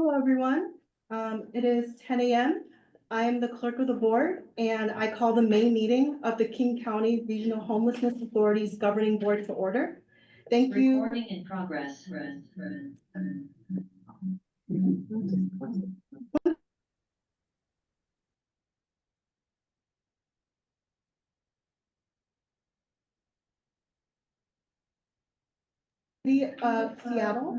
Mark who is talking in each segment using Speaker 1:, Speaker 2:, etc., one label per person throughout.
Speaker 1: Hello, everyone. It is 10 a.m. I am the clerk of the board, and I call the May meeting of the King County Regional Homelessness Authority's Governing Board to order. Thank you.
Speaker 2: Recording in progress.
Speaker 1: City of Seattle.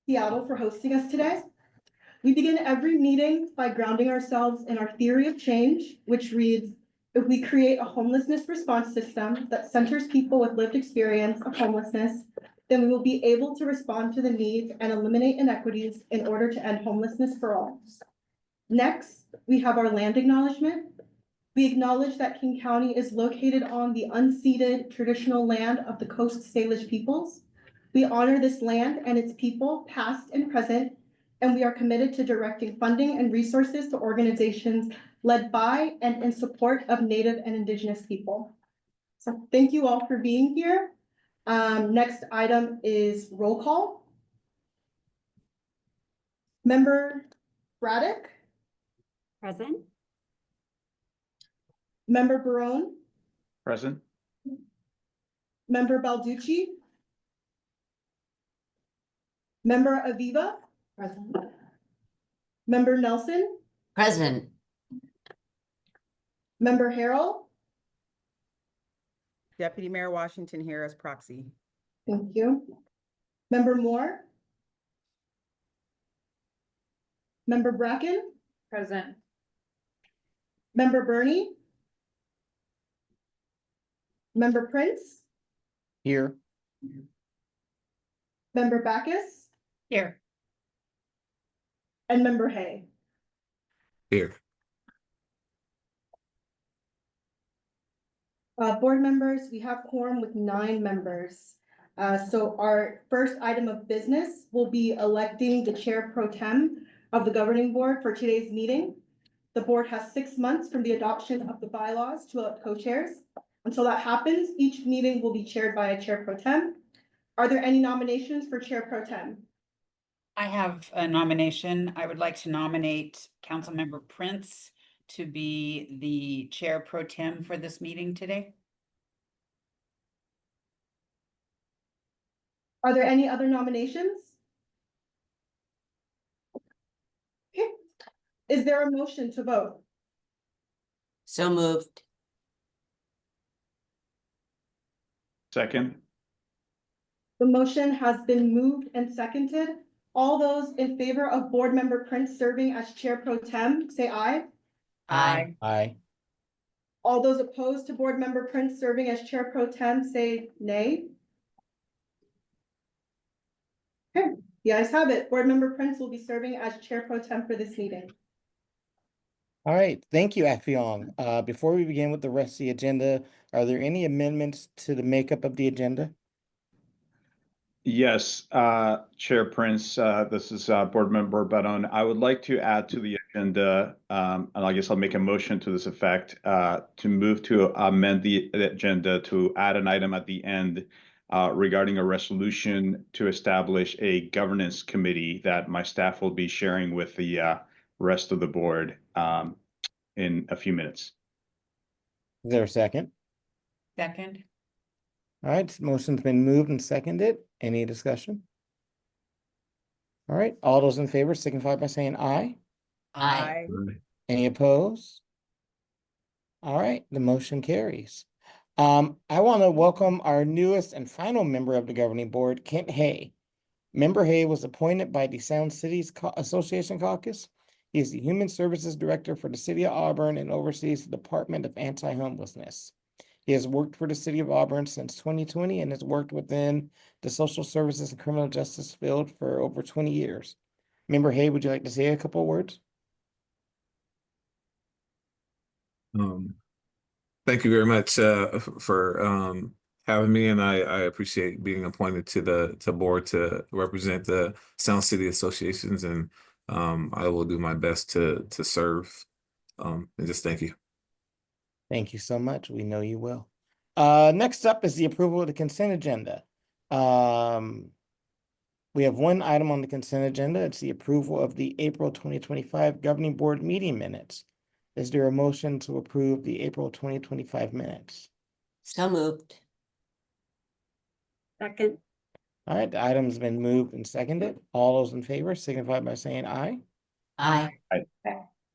Speaker 1: Seattle for hosting us today. We begin every meeting by grounding ourselves in our theory of change, which reads, if we create a homelessness response system that centers people with lived experience of homelessness, then we will be able to respond to the needs and eliminate inequities in order to end homelessness for all. Next, we have our land acknowledgement. We acknowledge that King County is located on the unceded traditional land of the Coast Salish peoples. We honor this land and its people, past and present, and we are committed to directing funding and resources to organizations led by and in support of Native and Indigenous people. So thank you all for being here. Next item is roll call. Member Braddock.
Speaker 3: Present.
Speaker 1: Member Barone.
Speaker 4: Present.
Speaker 1: Member Balducci. Member Aviva.
Speaker 3: Present.
Speaker 1: Member Nelson.
Speaker 2: Present.
Speaker 1: Member Harrell.
Speaker 5: Deputy Mayor Washington here as proxy.
Speaker 1: Thank you. Member Moore. Member Bracken.
Speaker 3: Present.
Speaker 1: Member Burney. Member Prince.
Speaker 4: Here.
Speaker 1: Member Backus.
Speaker 3: Here.
Speaker 1: And Member Hay.
Speaker 4: Here.
Speaker 1: Board members, we have quorum with 9 members. So our first item of business will be electing the chair pro tem of the governing board for today's meeting. The board has 6 months from the adoption of the bylaws to elect co-chairs. Until that happens, each meeting will be chaired by a chair pro tem. Are there any nominations for chair pro tem?
Speaker 6: I have a nomination. I would like to nominate Councilmember Prince to be the chair pro tem for this meeting today.
Speaker 1: Are there any other nominations? Okay. Is there a motion to vote?
Speaker 2: So moved.
Speaker 4: Second.
Speaker 1: The motion has been moved and seconded. All those in favor of board member Prince serving as chair pro tem, say aye.
Speaker 2: Aye.
Speaker 4: Aye.
Speaker 1: All those opposed to board member Prince serving as chair pro tem, say nay. Okay, the ayes have it. Board member Prince will be serving as chair pro tem for this meeting.
Speaker 7: All right, thank you, Afion. Before we begin with the rest of the agenda, are there any amendments to the makeup of the agenda?
Speaker 4: Yes, Chair Prince, this is Board Member Baron. I would like to add to the agenda, and I guess I'll make a motion to this effect, to move to amend the agenda to add an item at the end regarding a resolution to establish a governance committee that my staff will be sharing with the rest of the board in a few minutes.
Speaker 7: Is there a second?
Speaker 6: Second.
Speaker 7: All right, motion's been moved and seconded. Any discussion? All right, all those in favor signify by saying aye.
Speaker 2: Aye.
Speaker 7: Any opposed? All right, the motion carries. I want to welcome our newest and final member of the governing board, Kent Hay. Member Hay was appointed by the Sound Cities Association Caucus. He is the Human Services Director for the City of Auburn and oversees the Department of Anti-Homelessness. He has worked for the City of Auburn since 2020 and has worked within the social services and criminal justice field for over 20 years. Member Hay, would you like to say a couple of words?
Speaker 8: Thank you very much for having me, and I appreciate being appointed to the board to represent the Sound City Associations, and I will do my best to serve. And just thank you.
Speaker 7: Thank you so much. We know you will. Next up is the approval of the consent agenda. We have one item on the consent agenda. It's the approval of the April 2025 Governing Board meeting minutes. Is there a motion to approve the April 2025 minutes?
Speaker 2: So moved.
Speaker 3: Second.
Speaker 7: All right, the item's been moved and seconded. All those in favor signify by saying aye.
Speaker 2: Aye.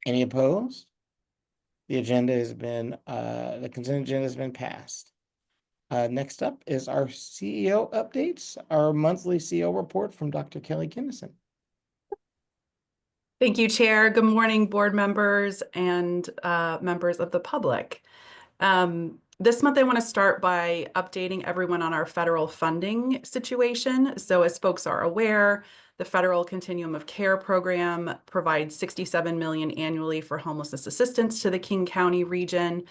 Speaker 7: Any opposed? The agenda has been, the consent agenda has been passed. Next up is our CEO updates, our monthly CEO report from Dr. Kelly Kinnison.
Speaker 9: Thank you, Chair. Good morning, board members and members of the public. This month, I want to start by updating everyone on our federal funding situation. So as folks are aware, the Federal Continuum of Care program provides $67 million annually for homelessness assistance to the King County region.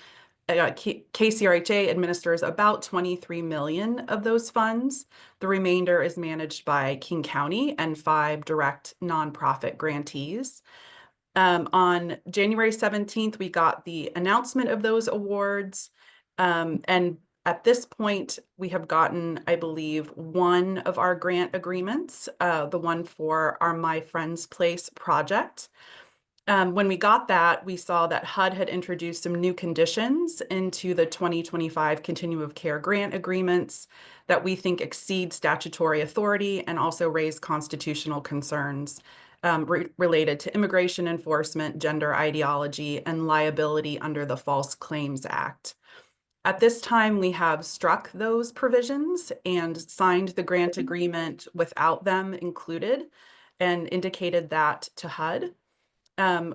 Speaker 9: KCRHA administers about $23 million of those funds. The remainder is managed by King County and 5 direct nonprofit grantees. On January 17th, we got the announcement of those awards. And at this point, we have gotten, I believe, one of our grant agreements, the one for our My Friend's Place project. When we got that, we saw that HUD had introduced some new conditions into the 2025 Continuum of Care grant agreements that we think exceed statutory authority and also raise constitutional concerns related to immigration enforcement, gender ideology, and liability under the False Claims Act. At this time, we have struck those provisions and signed the grant agreement without them included and indicated that to HUD.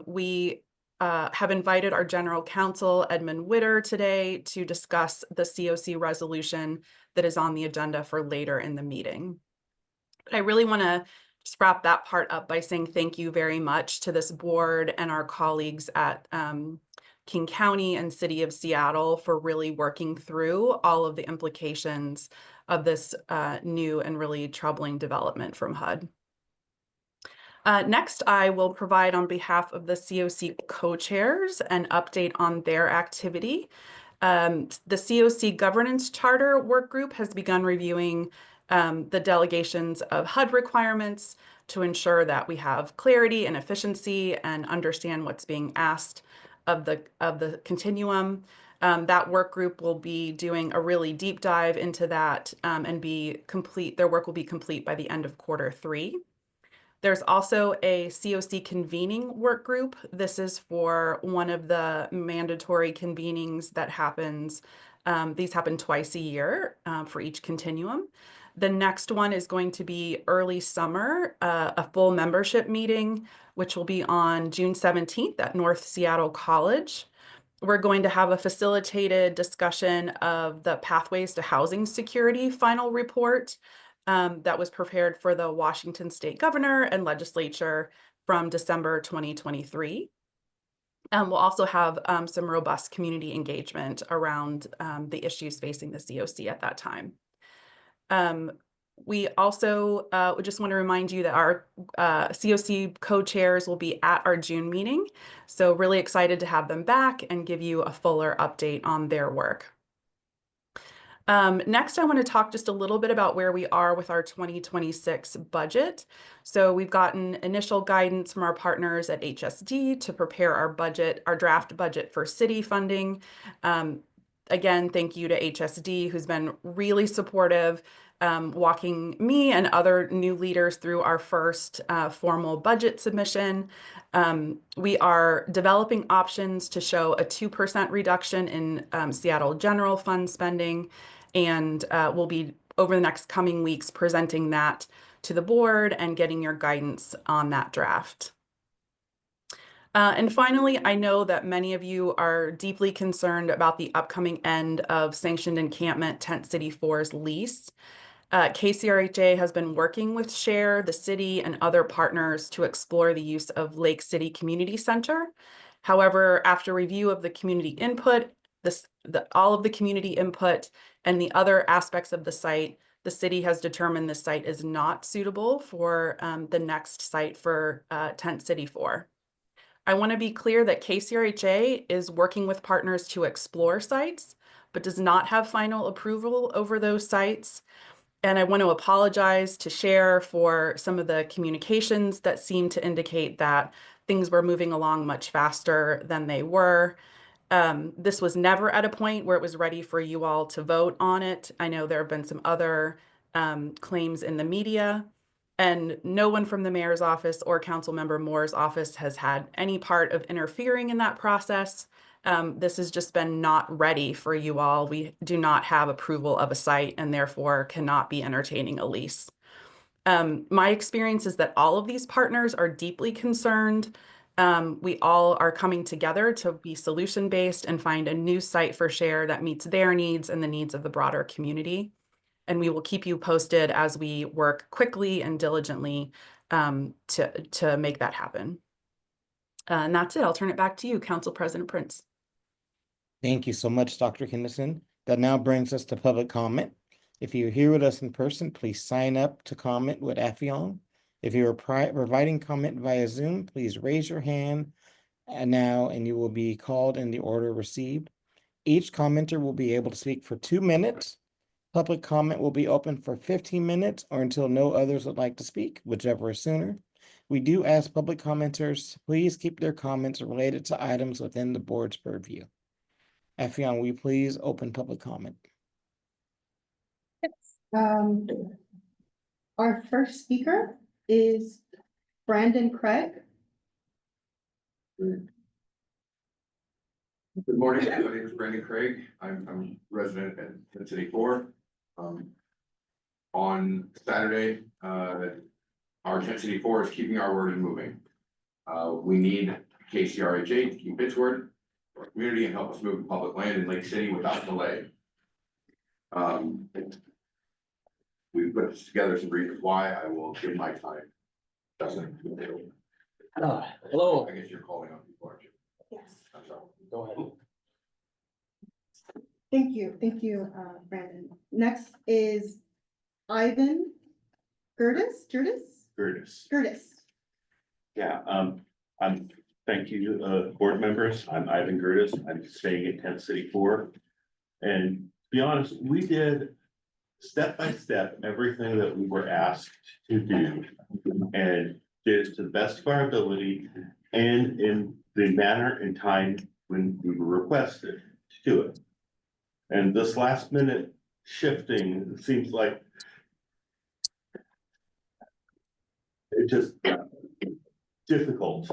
Speaker 9: We have invited our general counsel, Edmund Witter, today to discuss the COC resolution that is on the agenda for later in the meeting. But I really want to just wrap that part up by saying thank you very much to this board and our colleagues at King County and City of Seattle for really working through all of the implications of this new and really troubling development from HUD. Next, I will provide on behalf of the COC co-chairs an update on their activity. The COC Governance Charter Work Group has begun reviewing the delegations of HUD requirements to ensure that we have clarity and efficiency and understand what's being asked of the continuum. That work group will be doing a really deep dive into that and be complete. Their work will be complete by the end of Q3. There's also a COC convening work group. This is for one of the mandatory convenings that happens. These happen twice a year for each continuum. The next one is going to be early summer, a full membership meeting, which will be on June 17th at North Seattle College. We're going to have a facilitated discussion of the Pathways to Housing Security final report that was prepared for the Washington State Governor and Legislature from December 2023. We'll also have some robust community engagement around the issues facing the COC at that time. We also just want to remind you that our COC co-chairs will be at our June meeting. So really excited to have them back and give you a fuller update on their work. Next, I want to talk just a little bit about where we are with our 2026 budget. So we've gotten initial guidance from our partners at HSD to prepare our budget, our draft budget for city funding. Again, thank you to HSD, who's been really supportive, walking me and other new leaders through our first formal budget submission. We are developing options to show a 2% reduction in Seattle general fund spending, and we'll be, over the next coming weeks, presenting that to the board and getting your guidance on that draft. And finally, I know that many of you are deeply concerned about the upcoming end of Sanctioned Encampment Tent City 4's lease. KCRHA has been working with SHARE, the city, and other partners to explore the use of Lake City Community Center. However, after review of the community input, all of the community input and the other aspects of the site, the city has determined this site is not suitable for the next site for Tent City 4. I want to be clear that KCRHA is working with partners to explore sites, but does not have final approval over those sites. And I want to apologize to SHARE for some of the communications that seem to indicate that things were moving along much faster than they were. This was never at a point where it was ready for you all to vote on it. I know there have been some other claims in the media, and no one from the mayor's office or Councilmember Moore's office has had any part of interfering in that process. This has just been not ready for you all. We do not have approval of a site and therefore cannot be entertaining a lease. My experience is that all of these partners are deeply concerned. We all are coming together to be solution-based and find a new site for SHARE that meets their needs and the needs of the broader community. And we will keep you posted as we work quickly and diligently to make that happen. And that's it. I'll turn it back to you, Council President Prince.
Speaker 7: Thank you so much, Dr. Henderson. That now brings us to public comment. If you're here with us in person, please sign up to comment with Affion. If you are providing comment via Zoom, please raise your hand now and you will be called in the order received. Each commenter will be able to speak for 2 minutes. Public comment will be open for 15 minutes or until no others would like to speak, whichever is sooner. We do ask public commenters to please keep their comments related to items within the board's purview. Affion, will you please open public comment?
Speaker 1: Our first speaker is Brandon Craig.
Speaker 10: Good morning, my name is Brandon Craig. I'm resident at Tent City 4. On Saturday, our Tent City 4 is keeping our word and moving. We need KCRHA to keep its word for our community and help us move public land in Lake City without delay. We put together some reasons why. I will give my time. Justin.
Speaker 11: Hello.
Speaker 10: I guess you're calling on people, aren't you?
Speaker 1: Yes.
Speaker 10: I'm sorry.
Speaker 11: Go ahead.
Speaker 1: Thank you, Brandon. Next is Ivan Gertis.
Speaker 12: Curtis. Yeah, thank you, board members. I'm Ivan Gertis. I'm staying at Tent City 4. And to be honest, we did step by step everything that we were asked to do and did it to the best of our ability and in the manner and time when we were requested to do it. And this last minute shifting, it seems like it's just difficult.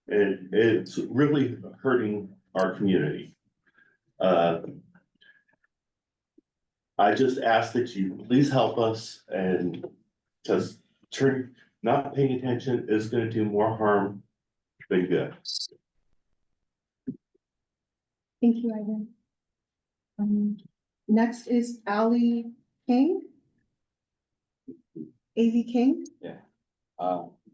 Speaker 12: And it's really hurting our community. I just ask that you please help us, and just not paying attention is going to do more harm than good.
Speaker 1: Thank you, Ivan. Next is Allie King. AV King.
Speaker 11: Good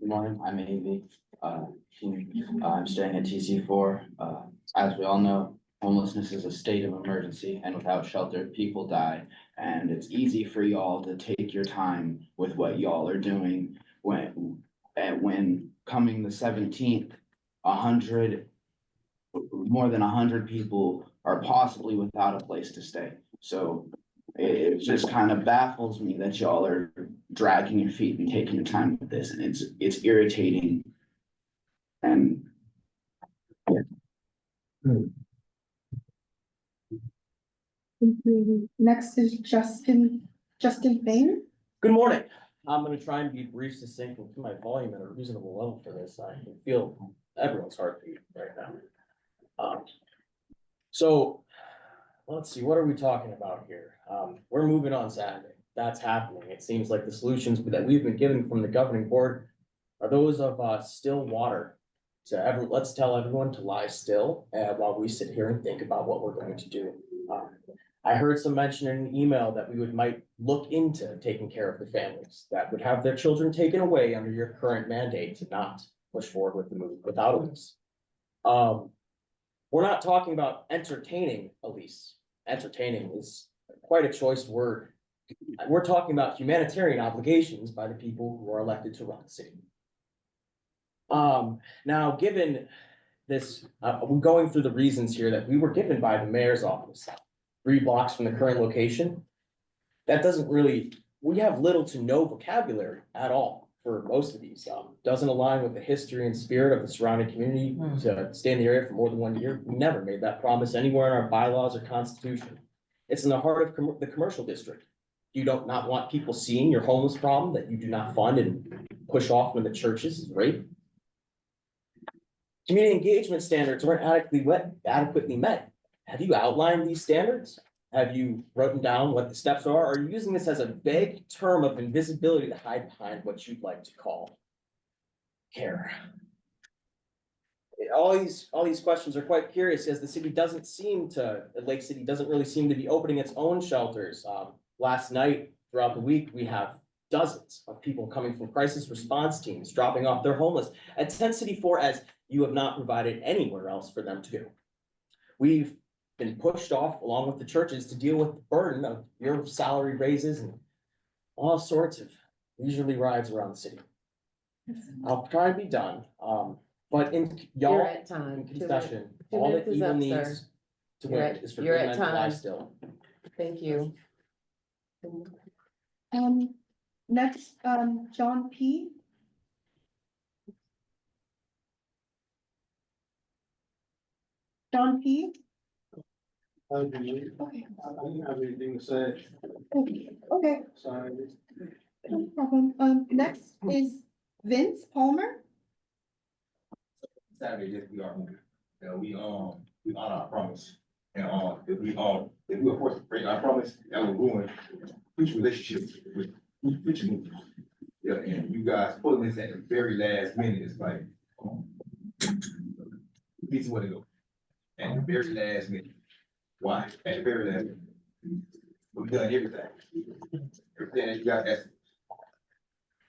Speaker 11: morning, I'm AV. I'm staying at TC4. As we all know, homelessness is a state of emergency, and without shelter, people die. And it's easy for y'all to take your time with what y'all are doing when coming the 17th, more than 100 people are possibly without a place to stay. So it just kind of baffles me that y'all are dragging your feet and taking your time with this, and it's irritating. And yeah.
Speaker 1: Thank you. Next is Justin Bain.
Speaker 11: Good morning. I'm gonna try and be brief, succinct, and keep my volume at a reasonable level for this. I can feel everyone's heartbeat right now. So let's see, what are we talking about here? We're moving on Saturday. That's happening. It seems like the solutions that we've been given from the governing board are those of still water. So let's tell everyone to lie still while we sit here and think about what we're going to do. I heard some mention in an email that we might look into taking care of the families that would have their children taken away under your current mandate to not push forward with the move without a lease. What we're not talking about entertaining a lease. Entertaining is quite a choice word. We're talking about humanitarian obligations by the people who are elected to run the city. Now, given this, we're going through the reasons here that we were given by the mayor's office, 3 blocks from the current location. That doesn't really, we have little to no vocabulary at all for most of these. Doesn't align with the history and spirit of the surrounding community to stay in the area for more than 1 year. We never made that promise anywhere in our bylaws or constitution. It's in the heart of the commercial district. You don't not want people seeing your homeless problem that you do not fund and push off when the churches is great. Community engagement standards weren't adequately met. Have you outlined these standards? Have you written down what the steps are? Or are you using this as a vague term of invisibility to hide behind what you'd like to call care? All these questions are quite curious, as the city doesn't seem to, Lake City doesn't really seem to be opening its own shelters. Last night, throughout the week, we have dozens of people coming from crisis response teams, dropping off their homeless at Tent City 4, as you have not provided anywhere else for them to go. We've been pushed off along with the churches to deal with the burden of your salary raises and all sorts of leisurely rides around the city. I'll try to be done. But in y'all,
Speaker 2: You're at time.
Speaker 11: in concession,
Speaker 2: 2
Speaker 11: all
Speaker 2: minutes
Speaker 11: that
Speaker 2: is
Speaker 11: evil
Speaker 2: up,
Speaker 11: needs
Speaker 2: sir.
Speaker 11: to
Speaker 2: You're
Speaker 11: win
Speaker 2: at-
Speaker 11: is for
Speaker 2: you're
Speaker 11: good
Speaker 2: at
Speaker 11: men to lie
Speaker 2: time.
Speaker 11: still.
Speaker 2: Thank you.
Speaker 1: Next, John P. John P.
Speaker 13: Okay.
Speaker 1: Okay.
Speaker 13: I don't have anything to say.
Speaker 1: Okay,
Speaker 13: Sorry.
Speaker 1: no problem. Next is Vince Palmer.
Speaker 10: Saturday, yes, we are moving. We honor our promise. And, if we of course break our promise, that will ruin future relationships with future movers. Yeah, and you guys pulling this at the very last minute, it's like, this is where to go. At the very last minute. Why? At the very last minute. We've done everything. Everything that you guys asked.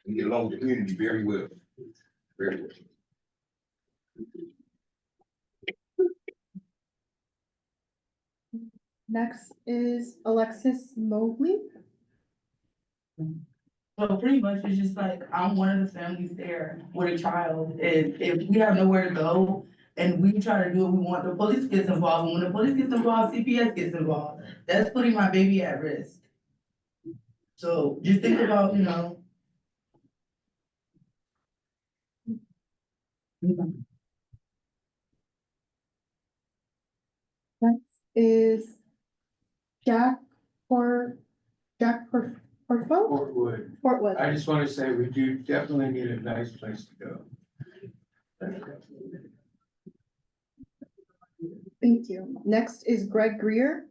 Speaker 10: We get along with the community very well. Very well.
Speaker 1: Next is Alexis Mobley.
Speaker 14: So pretty much it's just like, I'm one of the families there with a child, and if we have nowhere to go and we try to do what we want, the police gets involved, and when the police gets involved, CPS gets involved. That's putting my baby at risk. So just think about,
Speaker 1: Next is Portfoy?
Speaker 13: Portwood.
Speaker 1: Portwood.
Speaker 13: I just want to say we do definitely need a nice place to go.
Speaker 1: Thank you. Next is Greg Greer.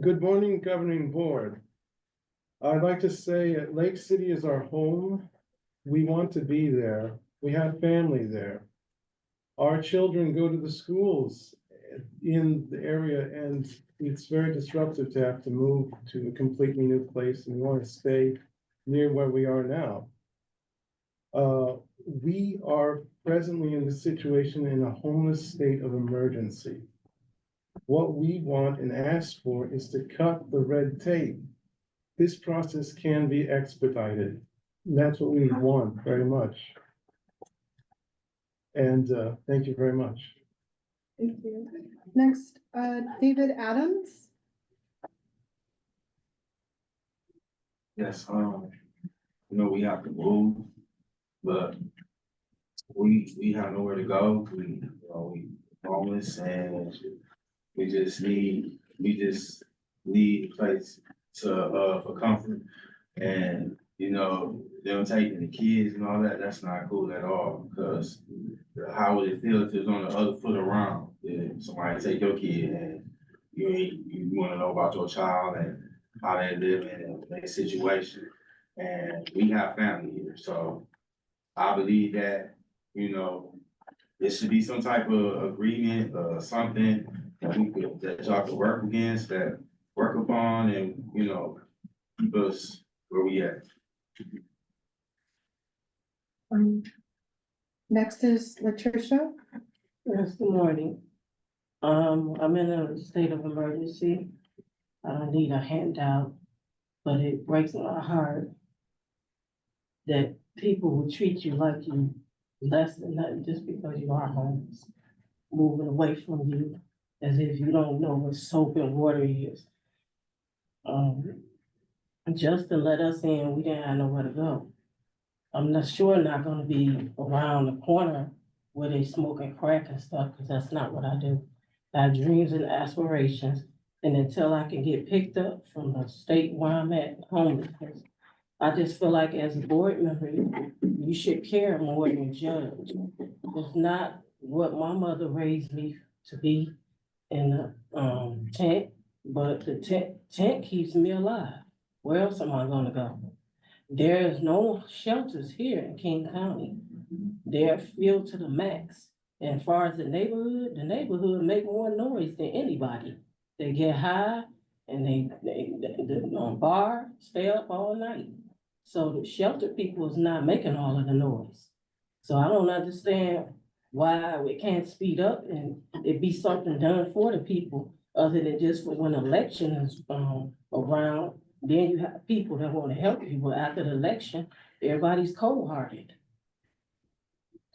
Speaker 15: Good morning, governing board. I'd like to say that Lake City is our home. We want to be there. We have family there. Our children go to the schools in the area, and it's very disruptive to have to move to a completely new place, and we want to stay near where we are now. We are presently in this situation in a homeless state of emergency. What we want and ask for is to cut the red tape. This process can be expedited. And that's what we want very much. And thank you very much.
Speaker 1: Thank you. Next, David Adams.
Speaker 10: Yes, we have to move, but we have nowhere to go. We homeless, and we just need a place for comfort. And them taking the kids and all that, that's not cool at all, because how would it feel if it's on the other foot around? If somebody take your kid and you wanna know about your child and how they live in their situation. And we have family here, so I believe that, there should be some type of agreement or something that y'all could work against, work upon, and, keep us where we at.
Speaker 1: Next is Latricia.
Speaker 2: Yes, good morning.
Speaker 14: I'm in a state of emergency. I don't need a handout, but it breaks my heart that people will treat you like you less than nothing just because you are homeless, moving away from you as if you don't know what soap and water is. Just to let us in, we didn't have nowhere to go. I'm not gonna be around the corner where they smoking crack and stuff, because that's not what I do. I have dreams and aspirations, and until I can get picked up from the state where I'm at, homelessness, I just feel like as a board member, you should care more than judge. It's not what my mother raised me to be in the tent, but the tent keeps me alive. Where else am I gonna go? There is no shelters here in King County. They're filled to the max. And as far as the neighborhood make more noise than anybody. They get high and they bar, stay up all night. So the shelter people is not making all of the noise. So I don't understand why we can't speed up and it be something done for the people other than just for when election is around. Then you have people that want to help you, but after the election, everybody's cold-hearted.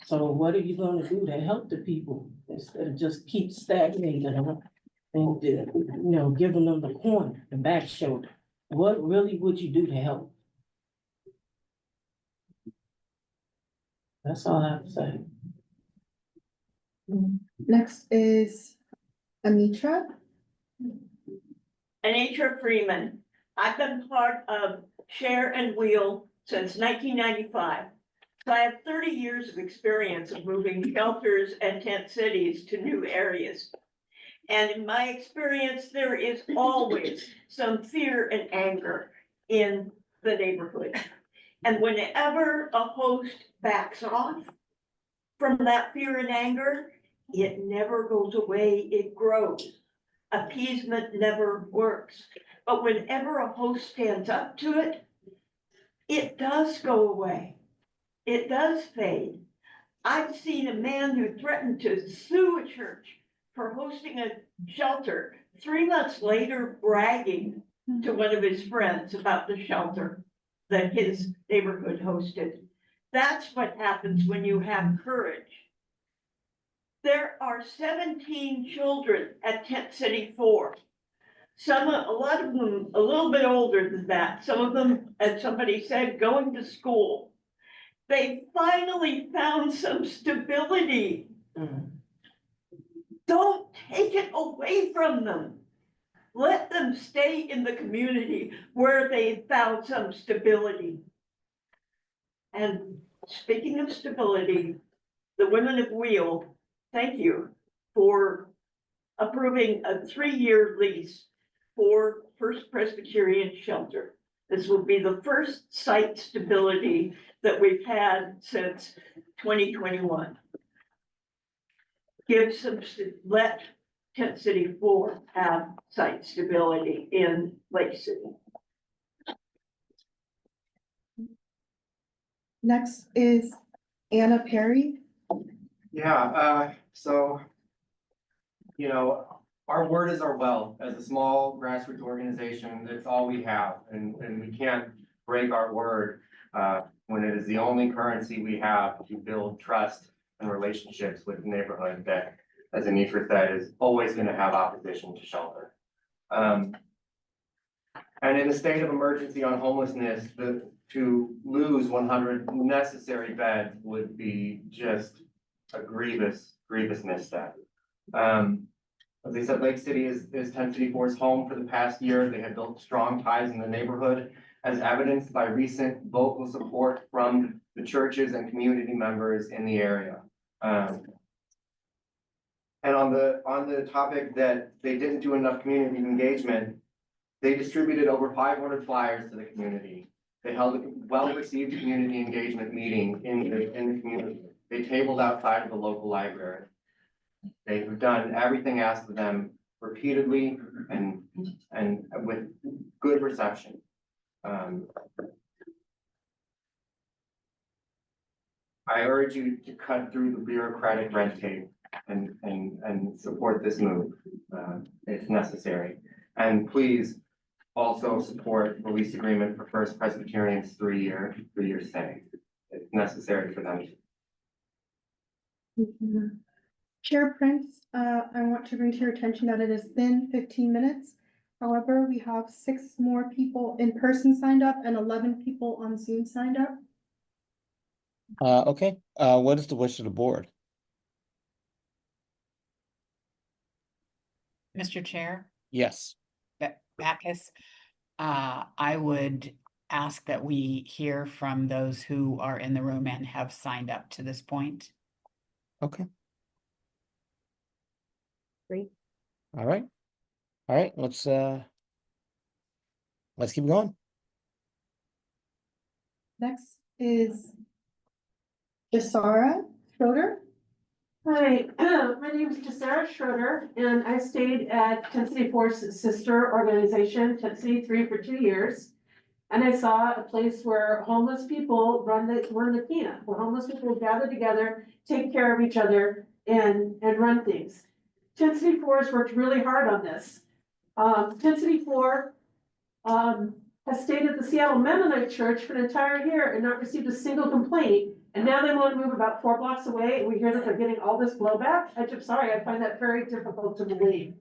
Speaker 14: So what are you gonna do to help the people instead of just keep stagnating them and, giving them the corner, the back shoulder? What really would you do to help? That's all I have to say.
Speaker 1: Next is Anitra.
Speaker 16: Anitra Freeman. I've been part of Share and Wheel since 1995. So I have 30 years of experience of moving shelters and tent cities to new areas. And in my experience, there is always some fear and anger in the neighborhood. And whenever a host backs off from that fear and anger, it never goes away, it grows. Appeasement never works. But whenever a host stands up to it, it does go away. It does fade. I've seen a man who threatened to sue a church for hosting a shelter 3 months later, bragging to one of his friends about the shelter that his neighborhood hosted. That's what happens when you have courage. There are 17 children at Tent City 4. A lot of them a little bit older than that. Some of them, as somebody said, going to school. They finally found some stability. Don't take it away from them. Let them stay in the community where they found some stability. And speaking of stability, the Women of Wheel, thank you for approving a 3-year lease for First Presbyterian Shelter. This will be the first site stability that we've had since 2021. Let Tent City 4 have site stability in Lake City.
Speaker 1: Next is Anna Perry.
Speaker 17: Yeah, so, our word is our wealth. As a small grassroots organization, it's all we have, and we can't break our word when it is the only currency we have to build trust and relationships with the neighborhood that, as Anitra said, is always going to have opposition to shelter. And in a state of emergency on homelessness, to lose 100 necessary beds would be just a grievous misstep. As I said, Lake City is Tent City 4's home for the past year. They have built strong ties in the neighborhood, as evidenced by recent vocal support from the churches and community members in the area. And on the topic that they didn't do enough community engagement, they distributed over 500 flyers to the community. They held a well-received community engagement meeting in the community. They tabled outside of the local library. They've done everything asked of them repeatedly and with good reception. I urge you to cut through the bureaucratic red tape and support this move. It's necessary. And please also support the lease agreement for First Presbyterian's three-year stay. It's necessary for them.
Speaker 1: Chair Prince, I want to bring to your attention that it has been 15 minutes. However, we have 6 more people in person signed up and 11 people on Zoom signed up.
Speaker 7: Okay, what is the wish of the board?
Speaker 6: Mr. Chair,
Speaker 7: Yes.
Speaker 6: Backus, I would ask that we hear from those who are in the room and have signed up to this point.
Speaker 7: Okay.
Speaker 3: Great.
Speaker 7: All right. All right, let's keep going.
Speaker 1: Next is Jasara Schroeder.
Speaker 18: Hi, my name is Jasara Schroeder, and I stayed at Tent City Force's sister organization, Tent City 3, for 2 years. And I saw a place where homeless people run the camp, where homeless people gather together, take care of each other, and run things. Tent City 4 has worked really hard on this. Tent City 4 has stayed at the Seattle Mennonite Church for an entire year and not received a single complaint. And now they want to move about 4 blocks away, and we hear that they're getting all this blowback. I'm sorry, I find that very difficult to believe.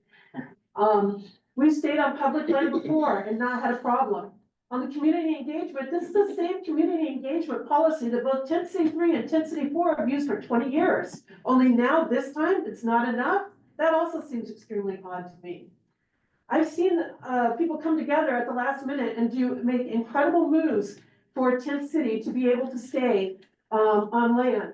Speaker 18: We've stayed on public land before and not had a problem. On the community engagement, this is the same community engagement policy that both Tent City 3 and Tent City 4 have used for 20 years. Only now, this time, it's not enough. That also seems extremely odd to me. I've seen people come together at the last minute and make incredible moves for Tent City to be able to stay on land.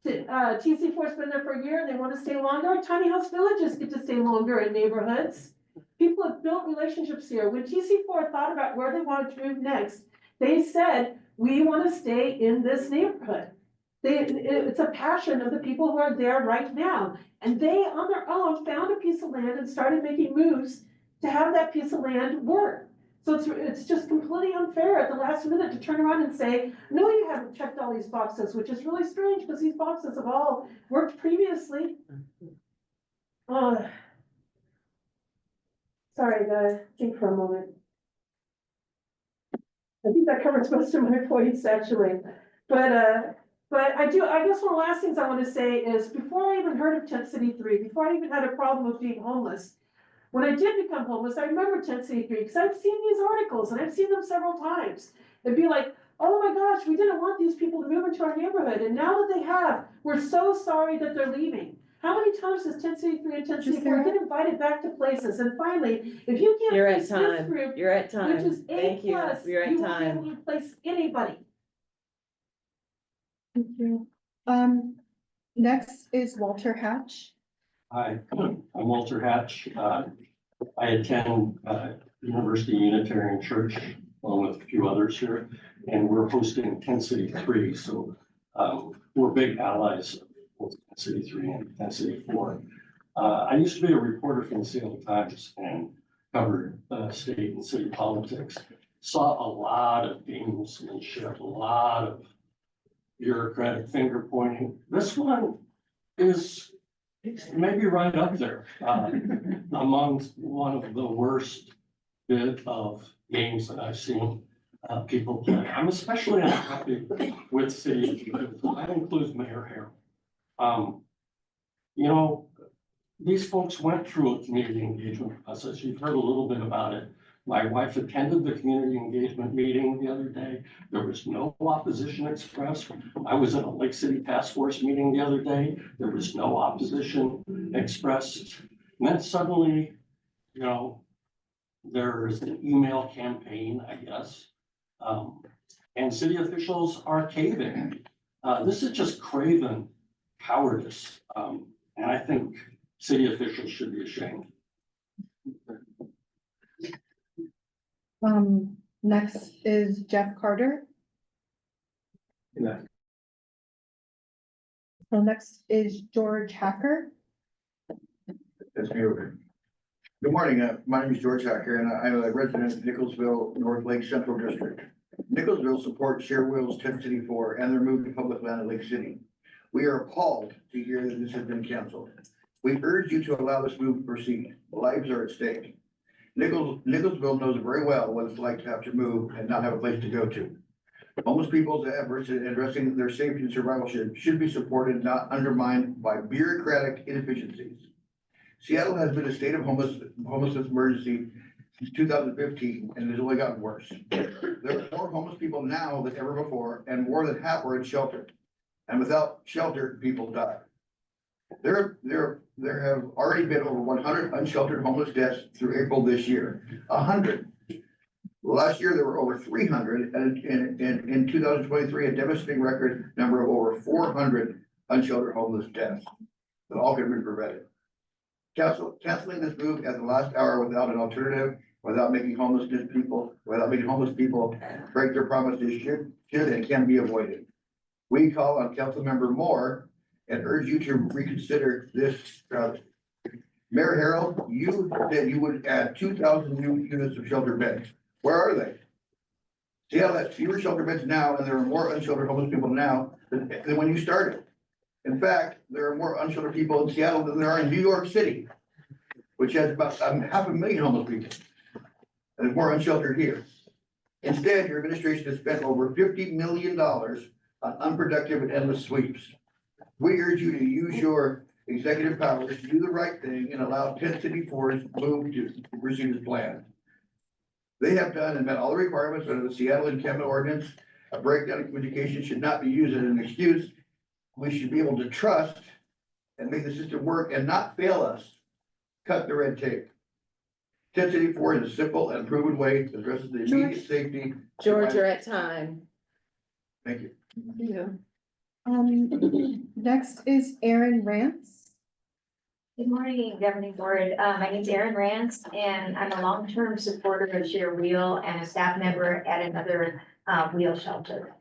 Speaker 18: TC4's been there for a year, they want to stay longer. Tiny house villages get to stay longer in neighborhoods. People have built relationships here. When TC4 thought about where they wanted to move next, they said, we want to stay in this neighborhood. It's a passion of the people who are there right now. And they, on their own, found a piece of land and started making moves to have that piece of land work. So it's just completely unfair at the last minute to turn around and say, no, you haven't checked all these boxes, which is really strange because these boxes have all worked previously. Sorry, I gotta think for a moment. I think that covers most of my points, actually. But I guess one of the last things I want to say is, before I even heard of Tent City 3, before I even had a problem with being homeless, when I did become homeless, I remember Tent City 3 because I've seen these articles and I've seen them several times. It'd be like, oh my gosh, we didn't want these people to move into our neighborhood. And now that they have, we're so sorry that they're leaving. How many times does Tent City 3 and Tent City 4 get invited back to places? And finally, if you can't
Speaker 19: You're at
Speaker 18: place this
Speaker 19: time.
Speaker 18: group,
Speaker 19: You're at time.
Speaker 18: which is A+,
Speaker 19: Thank you. You're at
Speaker 18: you won't be
Speaker 19: time.
Speaker 18: able to place anybody.
Speaker 1: Thank you. Next is Walter Hatch.
Speaker 20: Hi, I'm Walter Hatch. I attend University Unitarian Church along with a few others here, and we're hosting Tent City 3. So we're big allies of both Tent City 3 and Tent City 4. I used to be a reporter for the Seattle Times and covered state and city politics. Saw a lot of gamesmanship, a lot of bureaucratic finger pointing. This one is maybe right up there among one of the worst bit of games that I've seen people play. I'm especially unhappy with city, that includes Mayor Harrell. You know, these folks went through a community engagement process. You've heard a little bit about it. My wife attended the community engagement meeting the other day. There was no opposition expressed. I was in a Lake City Task Force meeting the other day. There was no opposition expressed. And then suddenly, you know, there's an email campaign, I guess. And city officials are caving. This is just craven cowardice. And I think city officials should be ashamed.
Speaker 1: Next is Jeff Carter.
Speaker 13: Yeah.
Speaker 1: So next is George Hacker.
Speaker 21: That's me over. Good morning, my name is George Hacker and I'm a resident of Nicholsville, North Lake Central District. Nicholsville supports Share Will's Tent City 4 and their move to public land in Lake City. We are appalled to hear that this has been canceled. We urge you to allow this move to proceed. Lives are at stake. Nicholsville knows very well what it's like to have to move and not have a place to go to. Homeless people's efforts in addressing their safety and survival should be supported, not undermined by bureaucratic inefficiencies. Seattle has been a state of homelessness emergency since 2015, and it has only gotten worse. There are more homeless people now than ever before, and more than half are in shelter. And without shelter, people die. There have already been over 100 unsheltered homeless deaths through April this year. 100. Last year, there were over 300, and in 2023, a devastating record number of over 400 unsheltered homeless deaths that all could have been prevented. Canceling this move at the last hour without an alternative, without making homeless people break their promises should and can be avoided. We call on Councilmember Moore and urge you to reconsider this strategy. Mayor Harold, you said you would add 2,000 new units of shelter beds. Where are they? Seattle has fewer shelter beds now, and there are more unsheltered homeless people now than when you started. In fact, there are more unsheltered people in Seattle than there are in New York City, which has about 500,000 homeless people. And there's more unsheltered here. Instead, your administration has spent over $50 million on unproductive and endless sweeps. We urge you to use your executive powers to do the right thing and allow Tent City Forest move to proceed as planned. They have done and met all the requirements under the Seattle encampment ordinance. A breakdown in communication should not be used as an excuse. We should be able to trust and make the system work and not fail us. Cut the red tape. Tent City Forest is a simple and proven way that addresses the immediate safety.
Speaker 3: George, you're at time.
Speaker 21: Thank you.
Speaker 1: Next is Erin Rance.
Speaker 19: Good morning, Governing Board. My name is Erin Rance, and I'm a long-term supporter of Share Wheel and a staff member at another wheel shelter.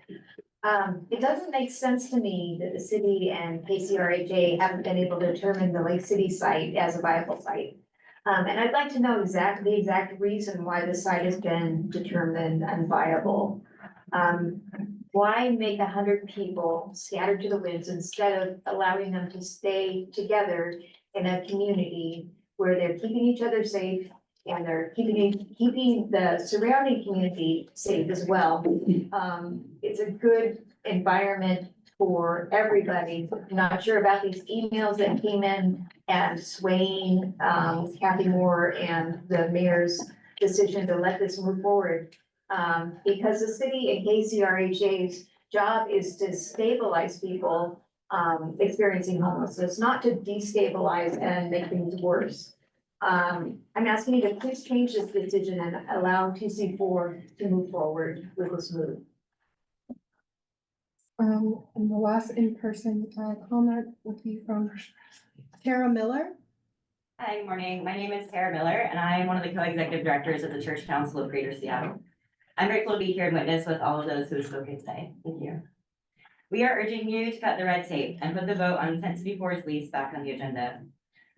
Speaker 19: It doesn't make sense to me that the city and KCRHA haven't been able to determine the Lake City site as a viable site. And I'd like to know the exact reason why the site has been determined unviable. Why make 100 people scattered to the winds instead of allowing them to stay together in a community where they're keeping each other safe and they're keeping the surrounding community safe as well? It's a good environment for everybody. I'm not sure about these emails that came in and swaying Kathy Moore and the mayor's decision to let this move forward. Because the city and KCRHA's job is to stabilize people experiencing homelessness, not to destabilize and make things worse. I'm asking you to please change this decision and allow TC4 to move forward with this move.
Speaker 1: And the last in-person comment would be from Tara Miller.
Speaker 22: Hi, good morning. My name is Tara Miller, and I am one of the co-executive directors of the Church Council of Greater Seattle. I'm grateful to be here and witness with all of those who have spoken today. Thank you. We are urging you to cut the red tape and put the vote on Tent City Forest lease back on the agenda.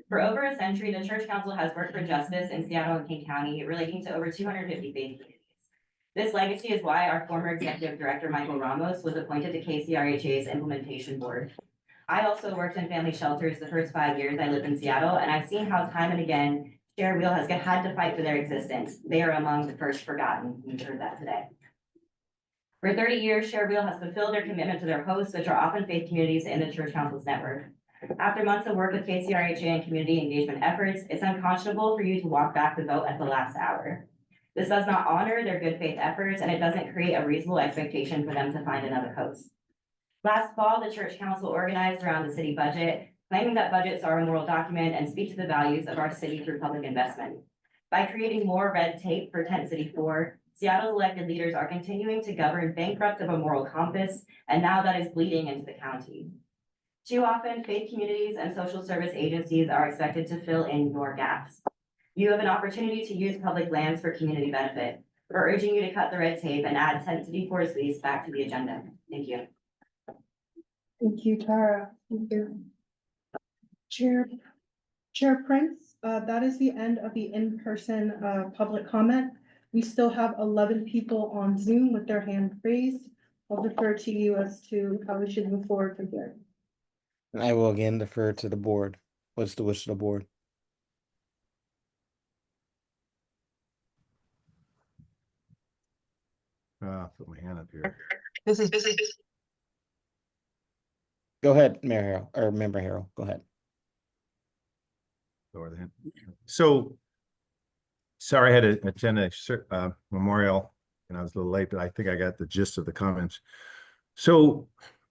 Speaker 22: For over a century, the Church Council has worked for justice in Seattle and King County relating to over 250 faith communities. This legacy is why our former executive director, Michael Ramos, was appointed to KCRHA's implementation board. I also worked in family shelters the first 5 years I lived in Seattle, and I've seen how time and again, Share Wheel has had to fight for their existence. They are among the first forgotten. We've heard that today. For 30 years, Share Wheel has fulfilled their commitment to their hosts, which are often faith communities in the Church Council's network. After months of work with KCRHA and community engagement efforts, it's unconscionable for you to walk back the vote at the last hour. This does not honor their good faith efforts, and it doesn't create a reasonable expectation for them to find another host. Last fall, the Church Council organized around the city budget, claiming that budgets are a moral document and speak to the values of our city through public investment. By creating more red tape for Tent City 4, Seattle's elected leaders are continuing to govern bankrupt of a moral compass, and now that is bleeding into the county. Too often, faith communities and social service agencies are expected to fill in your gaps. You have an opportunity to use public lands for community benefit. We're urging you to cut the red tape and add Tent City Forest lease back to the agenda. Thank you.
Speaker 1: Thank you, Tara. Thank you. Chair Prince, that is the end of the in-person public comment. We still have 11 people on Zoom with their hand raised. I'll defer to you as to how we should move forward from here.
Speaker 7: And I will again defer to the board. What's the wish of the board?
Speaker 4: Put my hand up here.
Speaker 9: This is
Speaker 7: Go ahead, Mayor Harrell, or Member Harrell, go ahead.
Speaker 4: Lower the hand. So, sorry, I had to attend a memorial and I was a little late, but I think I got the gist of the comments. So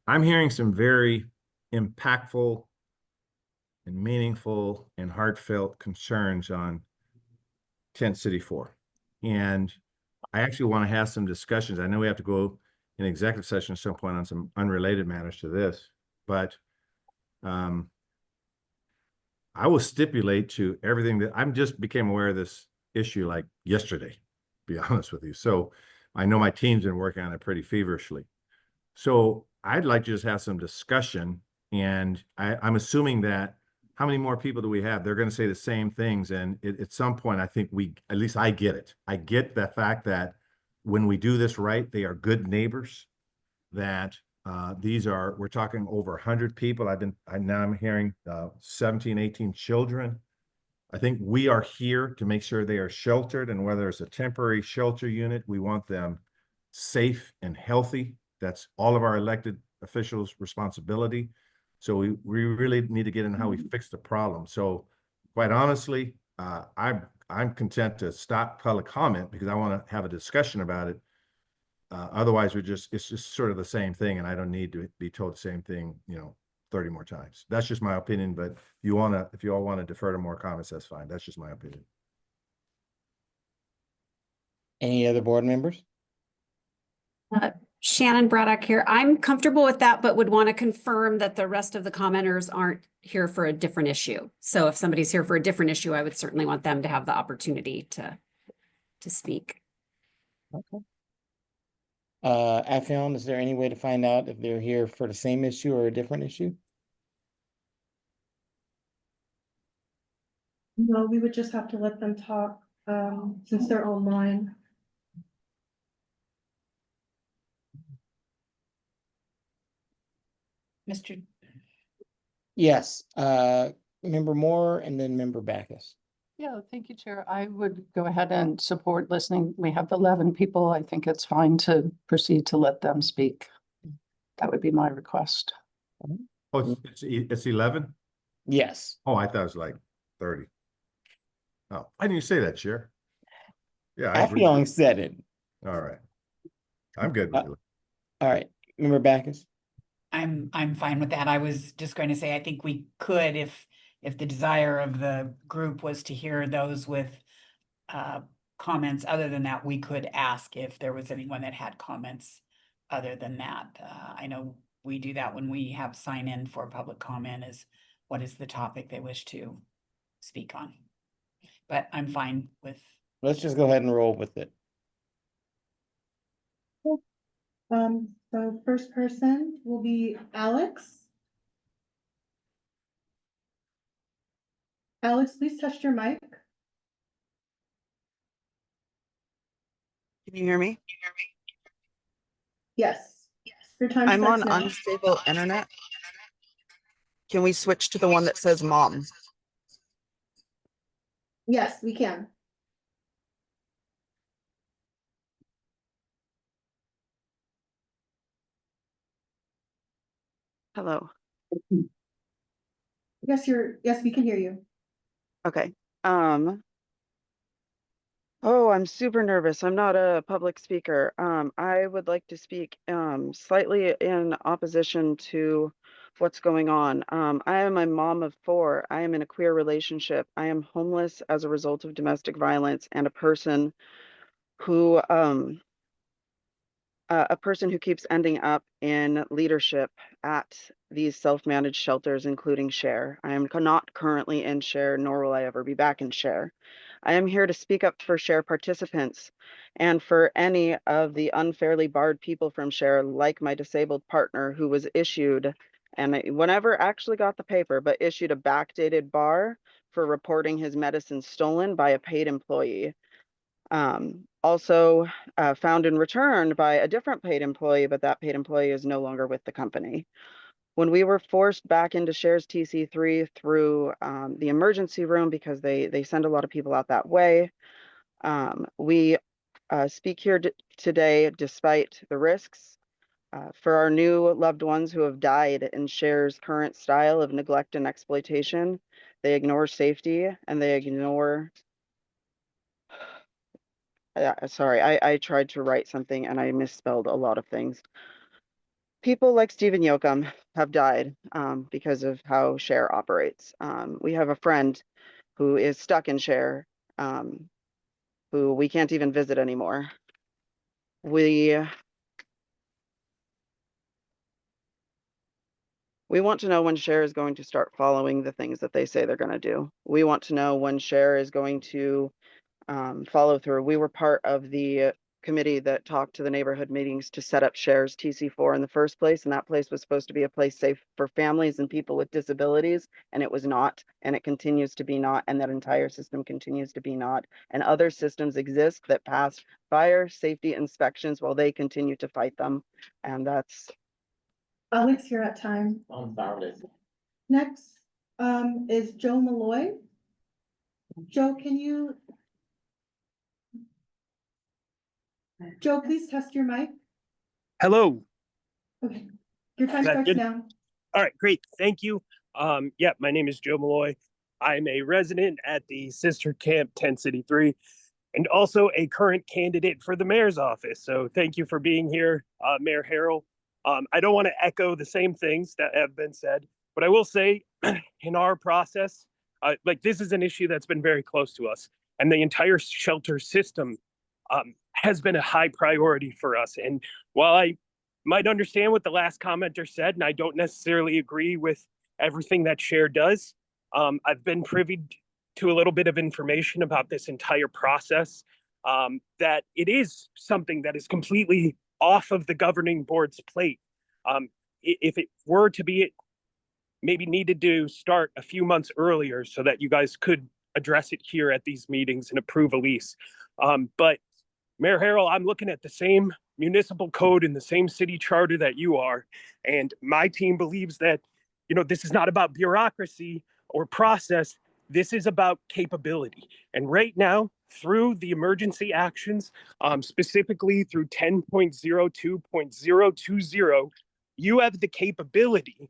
Speaker 4: I'm hearing some very impactful and meaningful and heartfelt concerns on Tent City 4. And I actually want to have some discussions. I know we have to go in executive session at some point on some unrelated matters to this, but I will stipulate to everything that I'm just became aware of this issue like yesterday, to be honest with you. So I know my team's been working on it pretty feverishly. So I'd like to just have some discussion, and I'm assuming that how many more people do we have? They're going to say the same things. And at some point, I think at least I get it. I get the fact that when we do this right, they are good neighbors, that we're talking over 100 people. Now I'm hearing 17, 18 children. I think we are here to make sure they are sheltered, and whether it's a temporary shelter unit, we want them safe and healthy. That's all of our elected officials' responsibility. So we really need to get into how we fix the problem. So quite honestly, I'm content to stop public comment because I want to have a discussion about it. Otherwise, it's just sort of the same thing, and I don't need to be told the same thing, 30 more times. That's just my opinion. But if you all want to defer to more comments, that's fine. That's just my opinion.
Speaker 7: Any other board members?
Speaker 5: Shannon Braddock here. I'm comfortable with that, but would want to confirm that the rest of the commenters aren't here for a different issue. So if somebody's here for a different issue, I would certainly want them to have the opportunity to speak.
Speaker 7: Okay. Affion, is there any way to find out if they're here for the same issue or a different issue?
Speaker 1: No, we would just have to let them talk, since they're online.
Speaker 6: Mr.
Speaker 7: Yes, Member Moore and then Member Backus.
Speaker 23: Yeah, thank you, Chair. I would go ahead and support listening. We have 11 people. I think it's fine to proceed to let them speak. That would be my request.
Speaker 4: Oh, it's 11?
Speaker 7: Yes.
Speaker 4: Oh, I thought it was like 30. Oh, why didn't you say that, Chair? Yeah, I agree.
Speaker 7: Affion said it.
Speaker 4: All right. I'm good with you.
Speaker 7: All right, Member Backus.
Speaker 6: I'm fine with that. I was just going to say, I think we could, if the desire of the group was to hear those with comments other than that, we could ask if there was anyone that had comments other than that. I know we do that when we have sign in for public comment, is what is the topic they wish to speak on. But I'm fine with.
Speaker 7: Let's just go ahead and roll with it.
Speaker 1: So first person will be Alex. Alex, please touch your mic.
Speaker 24: Can you hear me?
Speaker 1: Yes. Your time
Speaker 24: I'm on
Speaker 1: starts now.
Speaker 24: unstable internet. Can we switch to the one that says mom?
Speaker 1: Yes, we can.
Speaker 24: Hello.
Speaker 1: Yes, we can hear you.
Speaker 24: Okay. Oh, I'm super nervous. I'm not a public speaker. I would like to speak slightly in opposition to what's going on. I am a mom of 4. I am in a queer relationship. I am homeless as a result of domestic violence, and a person who keeps ending up in leadership at these self-managed shelters, including SHARE. I am not currently in SHARE, nor will I ever be back in SHARE. I am here to speak up for SHARE participants and for any of the unfairly barred people from SHARE, like my disabled partner, who was issued, and I never actually got the paper, but issued a backdated bar for reporting his medicine stolen by a paid employee. Also found and returned by a different paid employee, but that paid employee is no longer with the company. When we were forced back into shares TC3 through the emergency room because they send a lot of people out that way, we speak here today despite the risks for our new loved ones who have died in shares current style of neglect and exploitation. They ignore safety and they ignore sorry, I tried to write something and I misspelled a lot of things. People like Stephen Yoakum have died because of how Share operates. We have a friend who is stuck in Share, who we can't even visit anymore. We want to know when Share is going to start following the things that they say they're going to do. We want to know when Share is going to follow through. We were part of the committee that talked to the neighborhood meetings to set up Shares TC4 in the first place, and that place was supposed to be a place safe for families and people with disabilities, and it was not, and it continues to be not, and that entire system continues to be not. And other systems exist that pass fire safety inspections while they continue to fight them, and that's...
Speaker 1: Alex, you're at time. Next is Joe Malloy. Joe, Joe, please test your mic.
Speaker 8: Hello.
Speaker 1: Okay, your time
Speaker 8: Is that
Speaker 1: starts
Speaker 8: good?
Speaker 1: now.
Speaker 8: All right, great. Thank you. Yeah, my name is Joe Malloy. I'm a resident at the Sister Camp 10 City 3 and also a current candidate for the mayor's office. So thank you for being here, Mayor Harrell. I don't want to echo the same things that have been said, but I will say in our process, like this is an issue that's been very close to us, and the entire shelter system has been a high priority for us. And while I might understand what the last commenter said, and I don't necessarily agree with everything that Share does, I've been privy to a little bit of information about this entire process, that it is something that is completely off of the governing board's plate. If it were to be, it maybe needed to start a few months earlier so that you guys could address it here at these meetings and approve a lease. But Mayor Harrell, I'm looking at the same municipal code in the same city charter that you are. And my team believes that, you know, this is not about bureaucracy or process. This is about capability. And right now, through the emergency actions, specifically through 10.02.020, you have the capability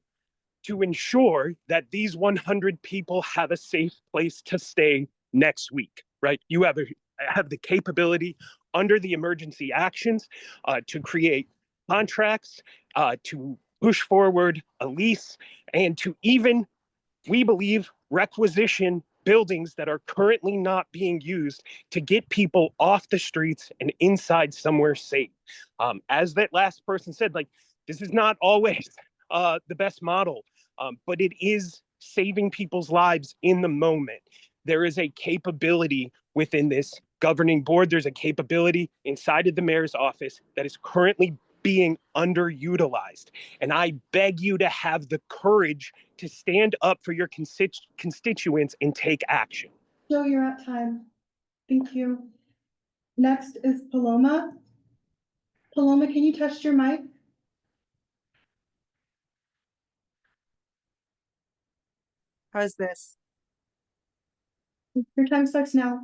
Speaker 8: to ensure that these 100 people have a safe place to stay next week, right? You have the capability under the emergency actions to create contracts, to push forward a lease, and to even, we believe, requisition buildings that are currently not being used to get people off the streets and inside somewhere safe. As that last person said, like, this is not always the best model, but it is saving people's lives in the moment. There is a capability within this governing board. There's a capability inside of the mayor's office that is currently being underutilized. And I beg you to have the courage to stand up for your constituents and take action.
Speaker 1: Joe, you're at time. Thank you. Next is Paloma. Paloma, can you test your mic?
Speaker 11: How's this?
Speaker 1: Your time starts now.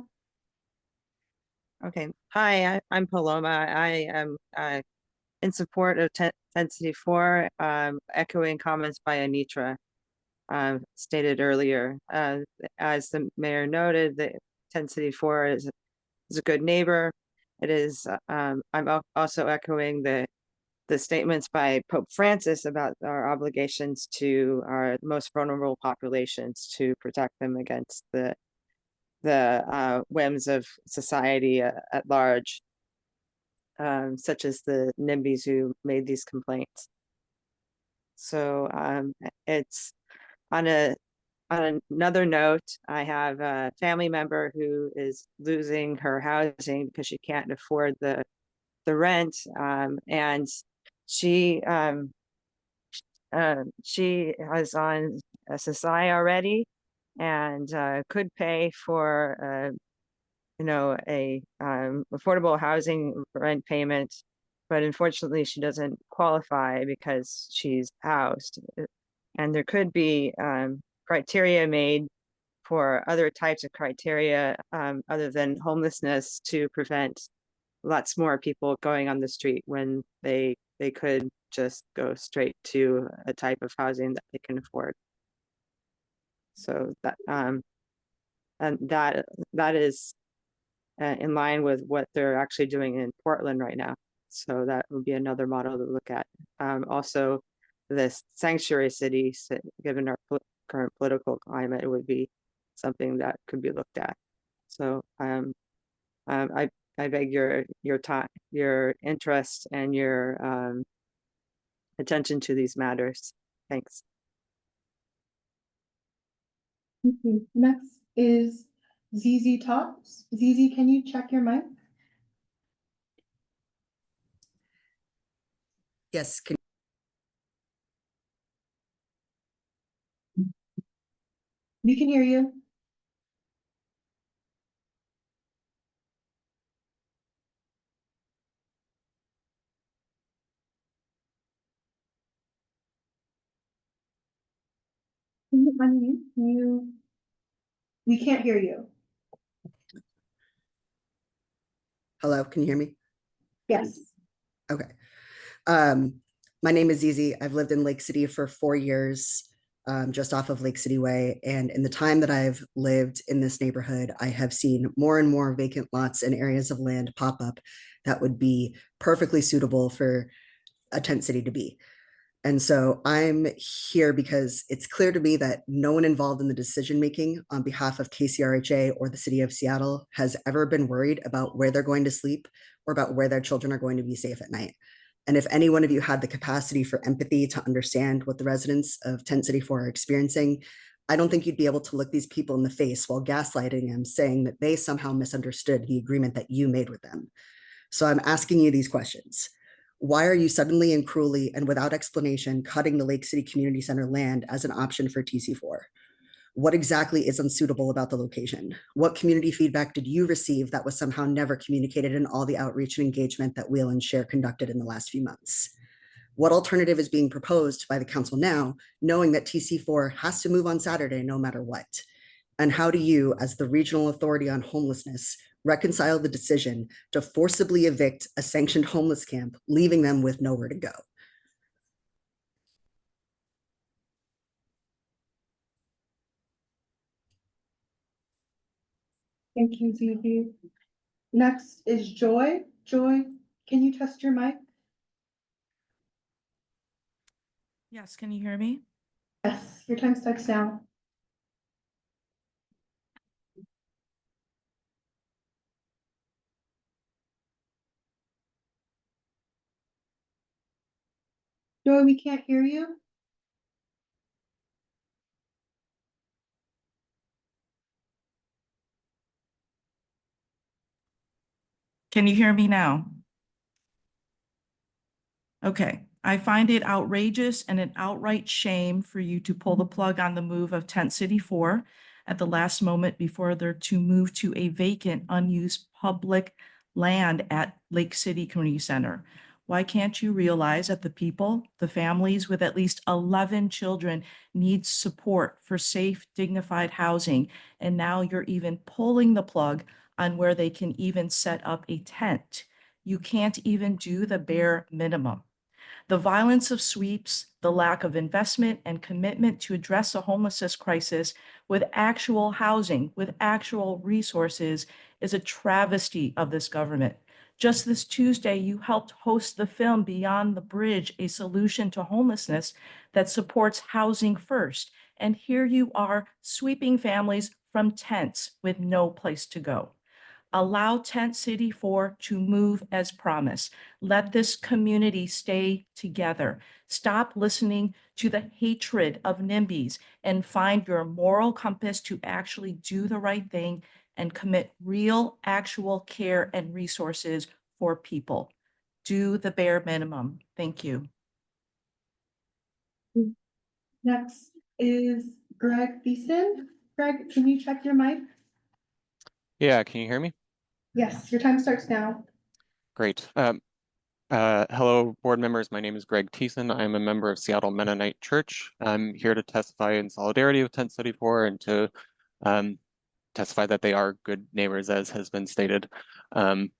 Speaker 11: Okay. Hi, I'm Paloma. I am in support of 10 City 4, echoing comments by Anitra stated earlier. As the mayor noted, the 10 City 4 is a good neighbor. It is, I'm also echoing the statements by Pope Francis about our obligations to our most vulnerable populations to protect them against the whims of society at large, such as the NIMBYs who made these complaints. So it's on another note, I have a family member who is losing her housing because she can't afford the rent, and she is on SSI already, and could pay for a affordable housing rent payment but unfortunately she doesn't qualify because she's housed. And there could be criteria made for other types of criteria other than homelessness to prevent lots more people going on the street when they could just go straight to a type of housing that they can afford. So that and that is in line with what they're actually doing in Portland right now. So that would be another model to look at. Also, this sanctuary city, given our current political climate, it would be something that could be looked at. So I beg your time, your interest, and your attention to these matters. Thanks.
Speaker 1: Next is ZZ Tops. ZZ, can you check your mic?
Speaker 2: Yes,
Speaker 1: We can hear you. Can you unmute? We can't hear you.
Speaker 2: hello, can you hear me?
Speaker 1: Yes.
Speaker 2: Okay. My name is Zizi. I've lived in Lake City for 4 years, just off of Lake City Way. And in the time that I've lived in this neighborhood, I have seen more and more vacant lots and areas of land pop up that would be perfectly suitable for a tent city to be. And so I'm here because it's clear to me that no one involved in the decision-making on behalf of KCRHA or the city of Seattle has ever been worried about where they're going to sleep or about where their children are going to be safe at night. And if any one of you had the capacity for empathy to understand what the residents of Tent City 4 are experiencing, I don't think you'd be able to look these people in the face while gaslighting them, saying that they somehow misunderstood the agreement that you made with them. So I'm asking you these questions. Why are you suddenly and cruelly and without explanation cutting the Lake City Community Center land as an option for TC4? What exactly is unsuitable about the location? What community feedback did you receive that was somehow never communicated in all the outreach and engagement that Wheel and Share conducted in the last few months? What alternative is being proposed by the council now, knowing that TC4 has to move on Saturday no matter what? And how do you, as the regional authority on homelessness, reconcile the decision to forcibly evict a sanctioned homeless camp, leaving them with nowhere to go?
Speaker 1: Thank you, Zizi. Next is Joy. Joy, can you test your mic?
Speaker 10: Yes, can you hear me?
Speaker 1: Yes, your time starts now. Joy, we can't hear you.
Speaker 10: Can you hear me now? Okay, I find it outrageous and an outright shame for you to pull the plug on the move of Tent City 4 at the last moment before they're to move to a vacant, unused public land at Lake City Community Center. Why can't you realize that the people, the families with at least 11 children need support for safe, dignified housing? And now you're even pulling the plug on where they can even set up a tent. You can't even do the bare minimum. The violence of sweeps, the lack of investment and commitment to address the homelessness crisis with actual housing, with actual resources, is a travesty of this government. Just this Tuesday, you helped host the film Beyond the Bridge, a solution to homelessness that supports housing first. And here you are sweeping families from tents with no place to go. Allow Tent City 4 to move as promised. Let this community stay together. Stop listening to the hatred of NIMBYs and find your moral compass to actually do the right thing and commit real, actual care and resources for people. Do the bare minimum. Thank you.
Speaker 1: Next is Greg Beeson. Greg, can you check your mic?
Speaker 12: Yeah, can you hear me?
Speaker 1: Yes, your time starts now.
Speaker 12: Great. Hello, board members. My name is Greg Thiessen. I'm a member of Seattle Mennonite Church. I'm here to testify in solidarity with Tent City 4 and to testify that they are good neighbors, as has been stated. The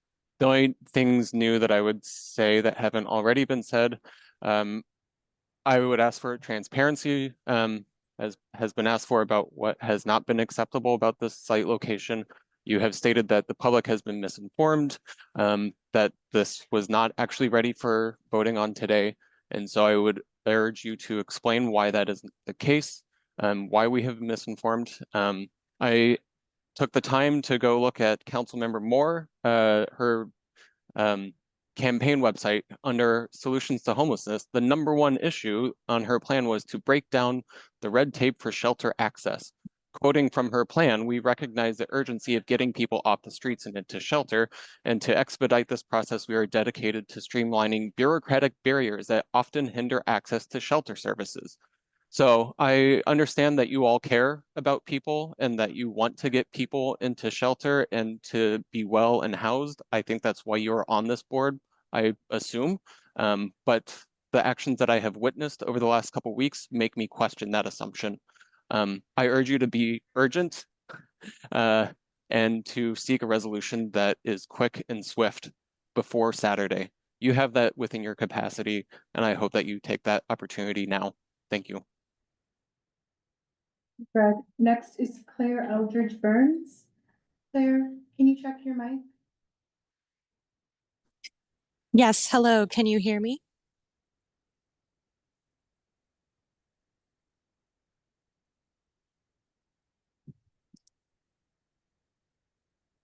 Speaker 12: only things new that I would say that haven't already been said, I would ask for transparency, as has been asked for, about what has not been acceptable about this site location. You have stated that the public has been misinformed, that this was not actually ready for voting on today. And so I would urge you to explain why that isn't the case, why we have been misinformed. I took the time to go look at Councilmember Moore, her campaign website. Under solutions to homelessness, the #1 issue on her plan was to break down the red tape for shelter access. Quoting from her plan, we recognize the urgency of getting people off the streets and into shelter, and to expedite this process, we are dedicated to streamlining bureaucratic barriers that often hinder access to shelter services. So I understand that you all care about people and that you want to get people into shelter and to be well and housed. I think that's why you're on this board, I assume. But the actions that I have witnessed over the last couple of weeks make me question that assumption. I urge you to be urgent and to seek a resolution that is quick and swift before Saturday. You have that within your capacity, and I hope that you take that opportunity now. Thank you.
Speaker 1: Greg, next is Claire Eldridge Burns. Claire, can you check your mic?
Speaker 14: Yes, hello, can you hear me?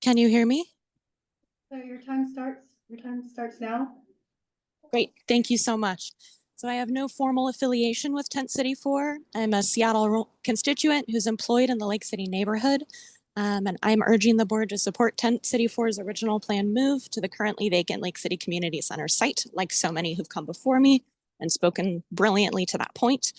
Speaker 14: Can you hear me?
Speaker 1: Claire, your time starts now.
Speaker 14: Great, thank you so much. So I have no formal affiliation with Tent City 4. I'm a Seattle constituent who's employed in the Lake City neighborhood. And I'm urging the board to support Tent City 4's original planned move to the currently vacant Lake City Community Center site, like so many who've come before me and spoken brilliantly to that point.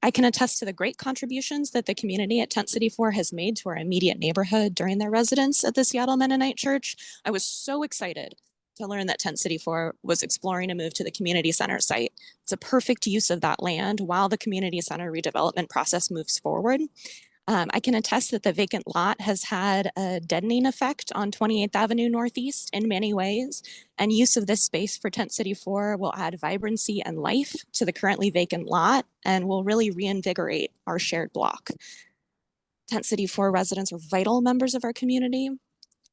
Speaker 14: I can attest to the great contributions that the community at Tent City 4 has made to our immediate neighborhood during their residence at the Seattle Mennonite Church. I was so excited to learn that Tent City 4 was exploring a move to the community center site. It's a perfect use of that land while the community center redevelopment process moves forward. I can attest that the vacant lot has had a deadening effect on 28th Avenue Northeast in many ways, and use of this space for Tent City 4 will add vibrancy and life to the currently vacant lot and will really reinvigorate our shared block. Tent City 4 residents are vital members of our community,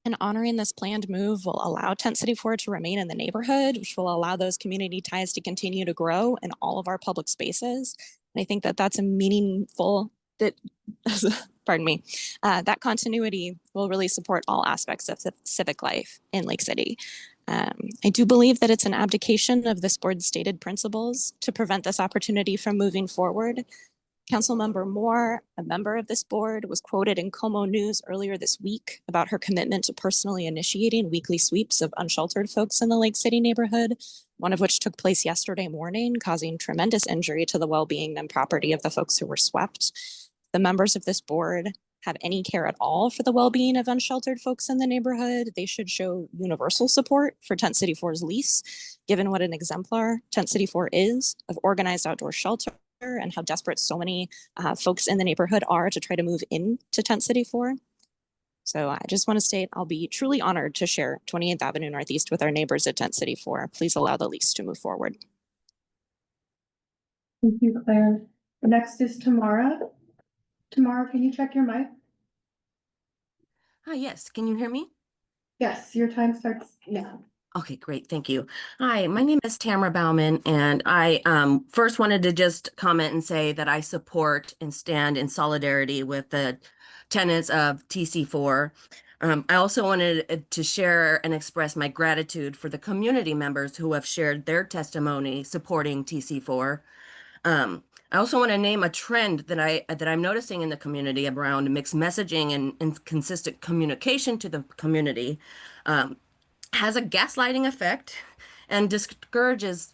Speaker 14: and honoring this planned move will allow Tent City 4 to remain in the neighborhood, which will allow those community ties to continue to grow in all of our public spaces. And I think that that's a meaningful, pardon me, that continuity will really support all aspects of civic life in Lake City. I do believe that it's an abdication of this board's stated principles to prevent this opportunity from moving forward. Councilmember Moore, a member of this board, was quoted in Como News earlier this week about her commitment to personally initiating weekly sweeps of unsheltered folks in the Lake City neighborhood, one of which took place yesterday morning, causing tremendous injury to the well-being and property of the folks who were swept. The members of this board have any care at all for the well-being of unsheltered folks in the neighborhood, they should show universal support for Tent City 4's lease, given what an exemplar Tent City 4 is of organized outdoor shelter and how desperate so many folks in the neighborhood are to try to move into Tent City 4. So I just want to state I'll be truly honored to share 28th Avenue Northeast with our neighbors at Tent City 4. Please allow the lease to move forward.
Speaker 1: Thank you, Claire. Next is Tamara. Tamara, can you check your mic?
Speaker 15: Hi, yes. Can you hear me?
Speaker 1: Yes, your time starts now.
Speaker 15: Okay, great. Thank you. Hi, my name is Tamara Bauman, and I first wanted to just comment and say that I support and stand in solidarity with the tenants of TC4. I also wanted to share and express my gratitude for the community members who have shared their testimony supporting TC4. I also want to name a trend that I'm noticing in the community around mixed messaging and consistent communication to the community. Has a gaslighting effect and discourages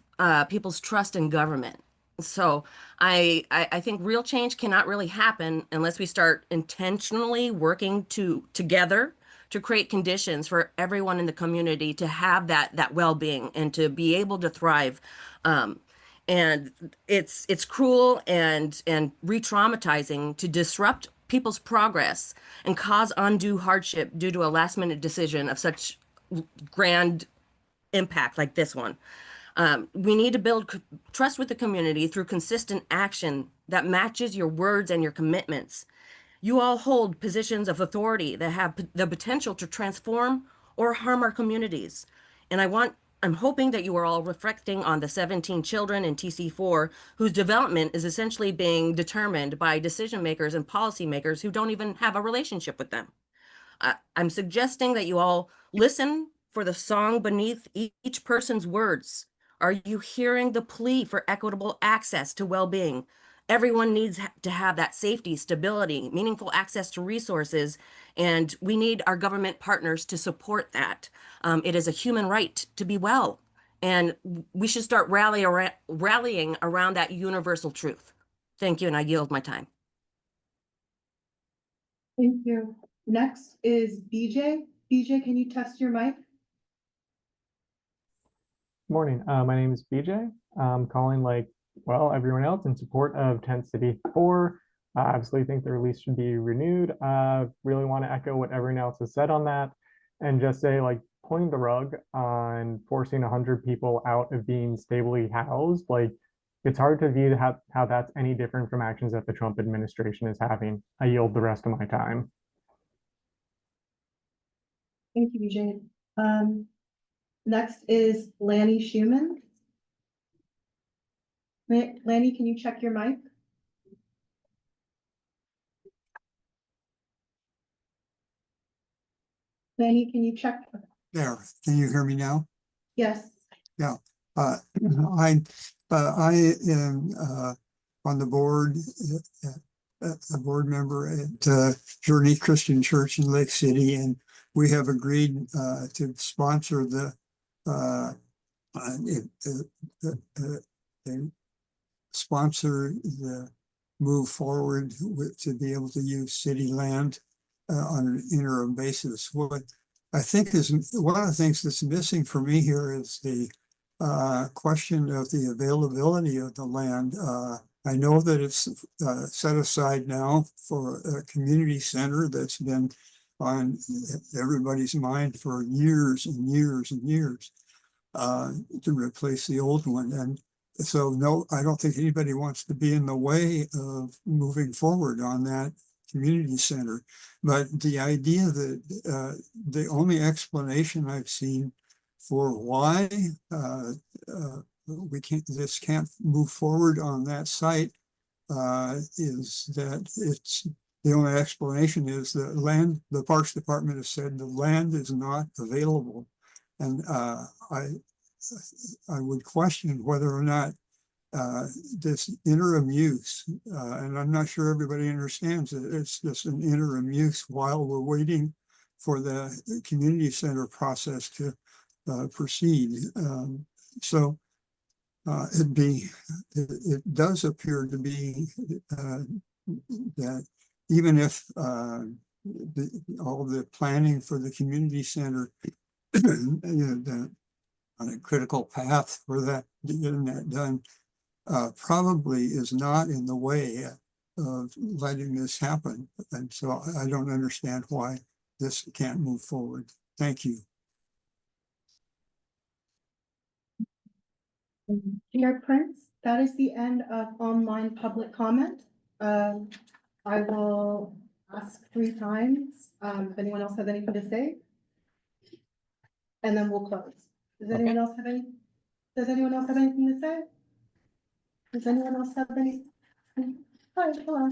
Speaker 15: people's trust in government. So I think real change cannot really happen unless we start intentionally working together to create conditions for everyone in the community to have that well-being and to be able to thrive. And it's cruel and re-traumatizing to disrupt people's progress and cause undue hardship due to a last-minute decision of such grand impact like this one. We need to build trust with the community through consistent action that matches your words and your commitments. You all hold positions of authority that have the potential to transform or harm our communities. And I'm hoping that you are all reflecting on the 17 children in TC4 whose development is essentially being determined by decision makers and policymakers who don't even have a relationship with them. I'm suggesting that you all listen for the song beneath each person's words. Are you hearing the plea for equitable access to well-being? Everyone needs to have that safety, stability, meaningful access to resources, and we need our government partners to support that. It is a human right to be well, and we should start rallying around that universal truth. Thank you, and I yield my time.
Speaker 1: Thank you. Next is BJ. BJ, can you test your mic?
Speaker 16: Morning, my name is BJ. I'm calling like, well, everyone else in support of Tent City 4. I absolutely think the release should be renewed. Really want to echo what everyone else has said on that and just say like pulling the rug on forcing 100 people out of being stably housed. Like it's hard to view how that's any different from actions that the Trump administration is having. I yield the rest of my time.
Speaker 1: Thank you, BJ. Next is Lanny Schumann. Lanny, can you check your mic? Lanny, can you check?
Speaker 17: There, can you hear me now?
Speaker 1: Yes.
Speaker 17: Yeah, I am on the board, a board member at Journey Christian Church in Lake City, and we have agreed to sponsor the move forward to be able to use city land on an interim basis. What I think is one of the things that's missing for me here is the question of the availability of the land. I know that it's set aside now for a community center that's been on everybody's mind for years and years and years to replace the old one. And so no, I don't think anybody wants to be in the way of moving forward on that community center. But the idea that the only explanation I've seen for why this can't move forward on that site is that it's the only explanation is the Parks Department has said the land is not available. And I would question whether or not this interim use, and I'm not sure everybody understands that it's just an interim use while we're waiting for the community center process to proceed. So it does appear to be that even if all the planning for the community center, on a critical path for that, getting that done, probably is not in the way of letting this happen. And so I don't understand why this can't move forward. Thank you.
Speaker 1: Dear Prince, that is the end of online public comment. I will ask 3 times if anyone else has anything to say. And then we'll close. Does anyone else have anything to say? Does anyone else have any? Hi, hello.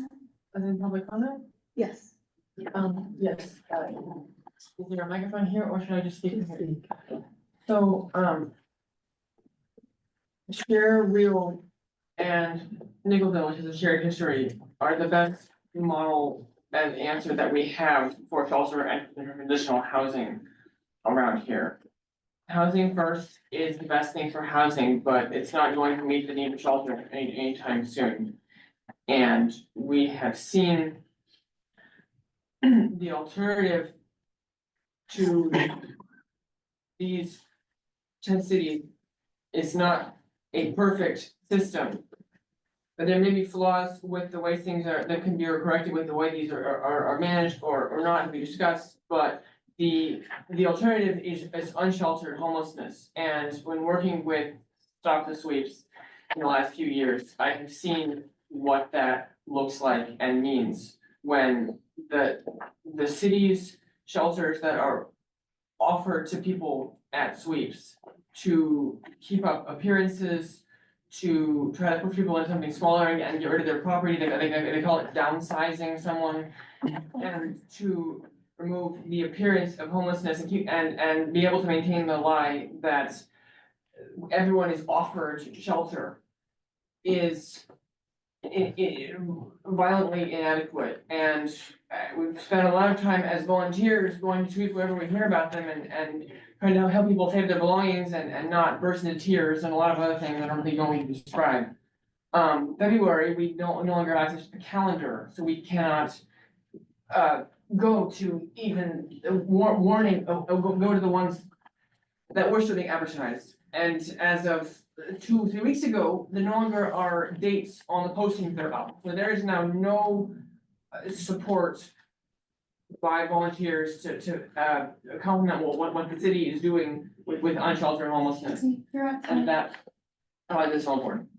Speaker 3: As in public comment?
Speaker 1: Yes.
Speaker 3: Yes. Is there a microphone here or should I just speak? So, Share Real and Nicholville, which is a shared history, are the best model and answer that we have for shelter and traditional housing around here. Housing first is the best thing for housing, but it's not going to meet the need of shelter anytime soon. And we have seen the alternative to these tent cities is not a perfect system. But there may be flaws with the way things are, that can be corrected with the way these are managed or not to be discussed, but the alternative is unsheltered homelessness. And when working with Stop the Sweeps in the last few years, I have seen what that looks like and means when the city's shelters that are offered to people at sweeps to keep up appearances, to try to push people into something smaller and get rid of their property. They call it downsizing someone, and to remove the appearance of homelessness and keep and be able to maintain the lie that everyone is offered shelter is violently inadequate. And we've spent a lot of time as volunteers going to sweep wherever we hear about them and trying to help people save their belongings and not burst into tears and a lot of other things that I don't think don't need to describe. February, we no longer have access to the calendar, so we cannot go to even warning, go to the ones that were still being advertised. And as of 2-3 weeks ago, there no longer are dates on the postings that are up. So there is now no support by volunteers to complement what the city is doing with unsheltered homelessness. And that, this is so important.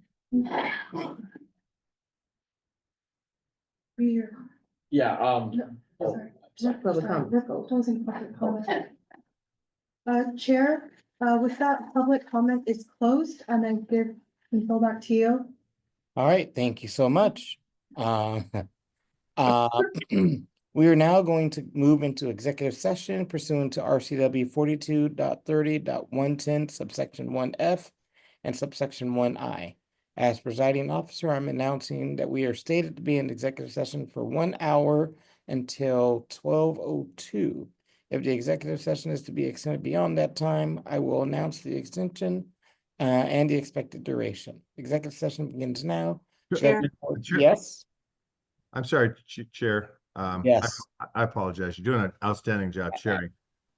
Speaker 13: Yeah,
Speaker 1: Chair, with that, public comment is closed and then give control back to you.
Speaker 7: All right, thank you so much. We are now going to move into executive session pursuant to RCW 42.30.110 subsection 1F and subsection 1I. As presiding officer, I'm announcing that we are stated to be in executive session for 1 hour until 12:02. If the executive session is to be extended beyond that time, I will announce the extension and the expected duration. Executive session begins now.
Speaker 4: Chair.
Speaker 7: Yes.
Speaker 4: I'm sorry, Chair.
Speaker 7: Yes.
Speaker 4: I apologize. You're doing an outstanding job sharing.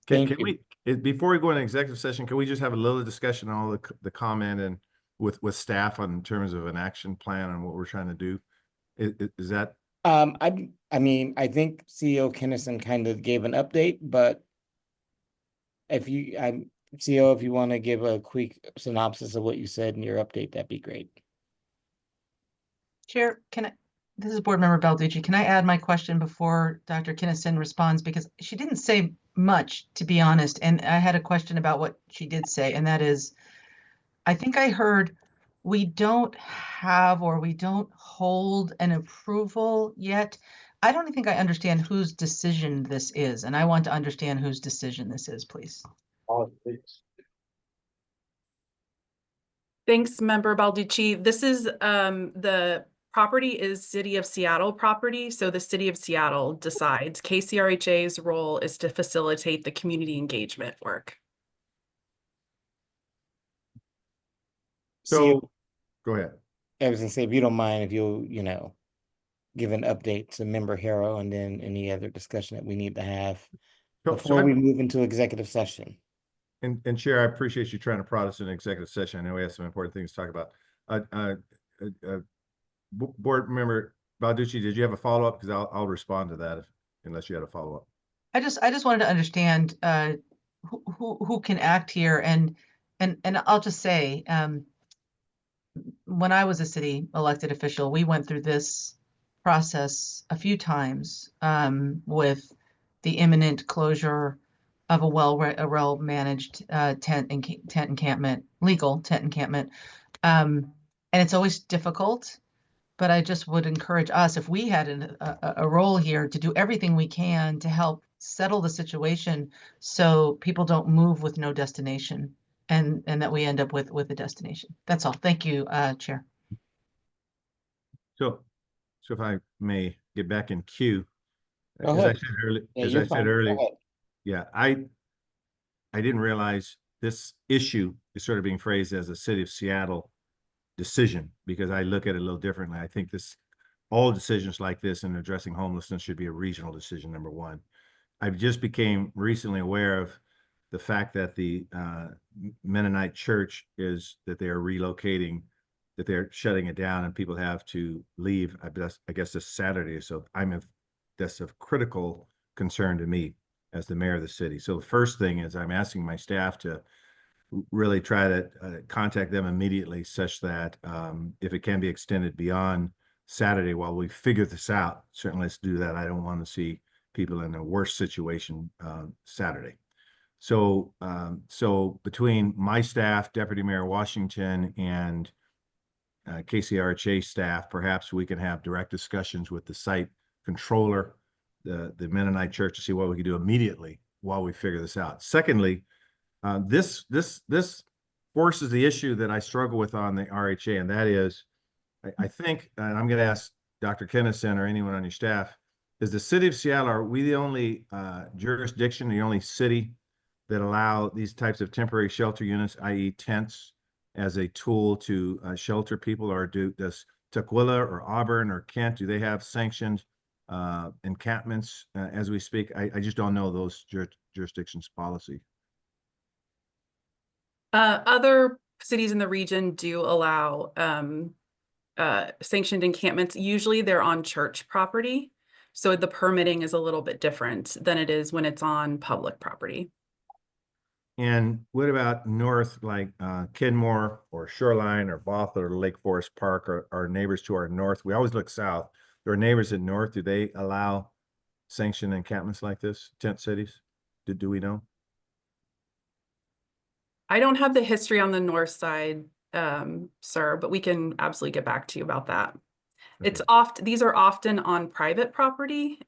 Speaker 7: Thank
Speaker 4: Can we, before we go into executive session, can we just have a little discussion on all the comment and with staff on terms of an action plan and what we're trying to do? Is that?
Speaker 7: I mean, I think CEO Kennison kind of gave an update, but if you, CEO, if you want to give a quick synopsis of what you said in your update, that'd be great.
Speaker 18: Chair, this is Board Member Balducci. Can I add my question before Dr. Kinnison responds? Because she didn't say much, to be honest. And I had a question about what she did say, and that is, I think I heard we don't have or we don't hold an approval yet. I don't think I understand whose decision this is, and I want to understand whose decision this is, please.
Speaker 9: Thanks, Member Balducci. This is the property is City of Seattle property, so the City of Seattle decides. KCRHA's role is to facilitate the community engagement work.
Speaker 4: So, go ahead.
Speaker 7: I was gonna say, if you don't mind, if you'll, give an update to Member Harrow and then any other discussion that we need to have before we move into executive session.
Speaker 4: And Chair, I appreciate you trying to prod us in executive session. I know we have some important things to talk about. Board Member Balducci, did you have a follow-up? Because I'll respond to that unless you had a follow-up.
Speaker 18: I just wanted to understand who can act here, and I'll just say, when I was a city elected official, we went through this process a few times with the imminent closure of a well-managed tent encampment, legal tent encampment, and it's always difficult. But I just would encourage us, if we had a role here, to do everything we can to help settle the situation so people don't move with no destination, and that we end up with a destination. That's all. Thank you, Chair.
Speaker 4: So if I may get back in queue,
Speaker 7: Go
Speaker 4: as I
Speaker 7: ahead.
Speaker 4: said earlier, yeah, I didn't realize this issue is sort of being phrased as a City of Seattle decision, because I look at it a little differently. I think all decisions like this in addressing homelessness should be a regional decision, number one. I just became recently aware of the fact that the Mennonite church that they are relocating, that they're shutting it down, and people have to leave. I guess this Saturday. So that's of critical concern to me as the mayor of the city. So the first thing is I'm asking my staff to really try to contact them immediately, such that if it can be extended beyond Saturday while we figure this out, certainly let's do that. I don't want to see people in a worse situation Saturday. So between my staff, Deputy Mayor Washington, and KCRHA staff, perhaps we can have direct discussions with the site controller, the Mennonite church, to see what we can do immediately while we figure this out. Secondly, this forces the issue that I struggle with on the RHA, and that is, I think, and I'm going to ask Dr. Kennison or anyone on your staff, is the city of Seattle, are we the only jurisdiction, the only city that allow these types of temporary shelter units, i.e. tents, as a tool to shelter people? Or does Tukwila or Auburn or Kent, do they have sanctioned encampments as we speak? I just don't know those jurisdictions' policy.
Speaker 9: Other cities in the region do allow sanctioned encampments. Usually they're on church property. So the permitting is a little bit different than it is when it's on public property.
Speaker 4: And what about north, like Kenmore or Shoreline or Bothell or Lake Forest Park, or our neighbors to our north? We always look south. There are neighbors in north. Do they allow sanctioned encampments like this, tent cities? Do we know?
Speaker 9: I don't have the history on the north side, sir, but we can absolutely get back to you about that. Okay. These are often on private property,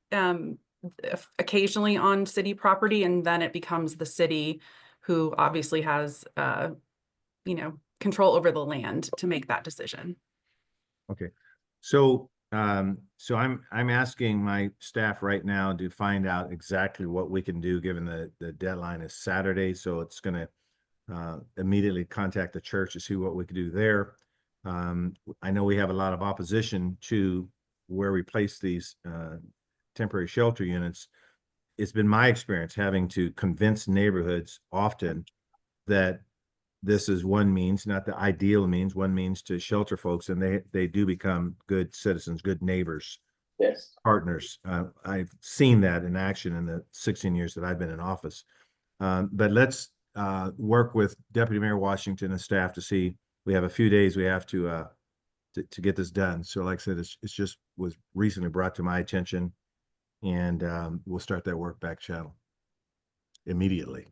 Speaker 9: occasionally on city property, and then it becomes the city who obviously has, control over the land to make that decision.
Speaker 4: Okay, so I'm asking my staff right now to find out exactly what we can do, given the deadline is Saturday. So it's going to immediately contact the church to see what we could do there. I know we have a lot of opposition to where we place these temporary shelter units. It's been my experience having to convince neighborhoods often that this is one means, not the ideal means, one means to shelter folks, and they do become good citizens, good neighbors, yes, partners. I've seen that in action in the 16 years that I've been in office. But let's work with Deputy Mayor Washington and staff to see. We have a few days we have to get this done. So like I said, it's just was recently brought to my attention, and we'll start that work back channel immediately.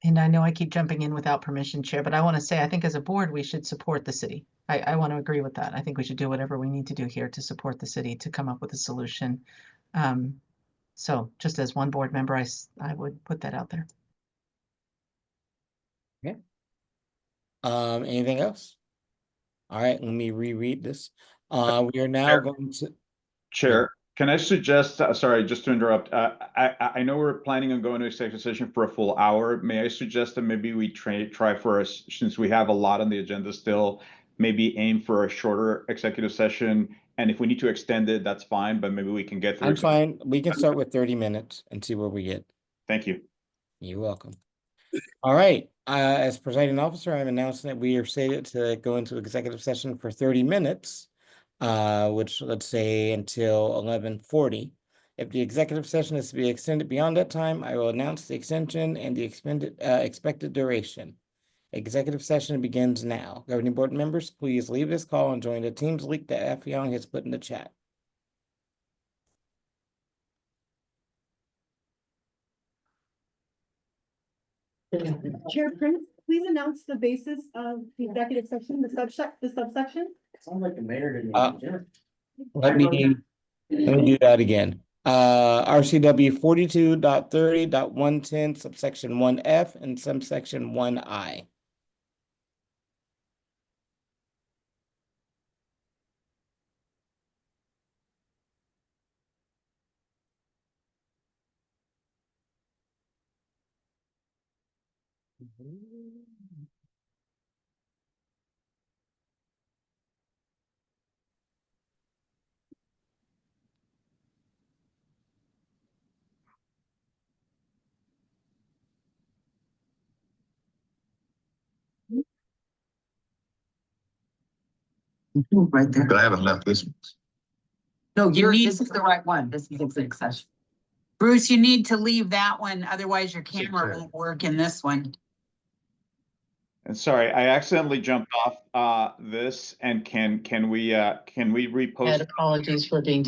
Speaker 18: And I know I keep jumping in without permission, Chair, but I want to say, I think as a board, we should support the city. I want to agree with that. I think we should do whatever we need to do here to support the city to come up with a solution. So just as one board member, I would put that out there.
Speaker 7: Okay. Anything else? All right, let me reread this. We are now going to.
Speaker 19: Chair, can I suggest, sorry, just to interrupt, I know we're planning on going to executive session for a full hour. May I suggest that maybe we try for us, since we have a lot on the agenda still, maybe aim for a shorter executive session, and if we need to extend it, that's fine, but maybe we can get through.
Speaker 7: I'm fine. We can start with 30 minutes and see where we get.
Speaker 19: Thank you.
Speaker 7: You're welcome. All right, as presiding officer, I'm announcing that we are slated to go into executive session for 30 minutes. Which let's say until 11:40. If the executive session is to be extended beyond that time, I will announce the extension and the expected duration. Executive session begins now. Governing board members, please leave this call and join the Teams link that F. Young has put in the chat.
Speaker 1: Chair Prince, please announce the basis of the executive session, the subsection.
Speaker 7: Sounds like the mayor didn't. Let me do that again. RCW 42.30.110 subsection 1F and subsection 1I.
Speaker 5: Right there.
Speaker 20: But I haven't left this one.
Speaker 5: No,
Speaker 6: This is the right one. This is executive session. Bruce, you need to leave that one, otherwise your camera won't work in this one.
Speaker 19: And sorry, I accidentally jumped off this, and can we repost?
Speaker 18: Apologies for being.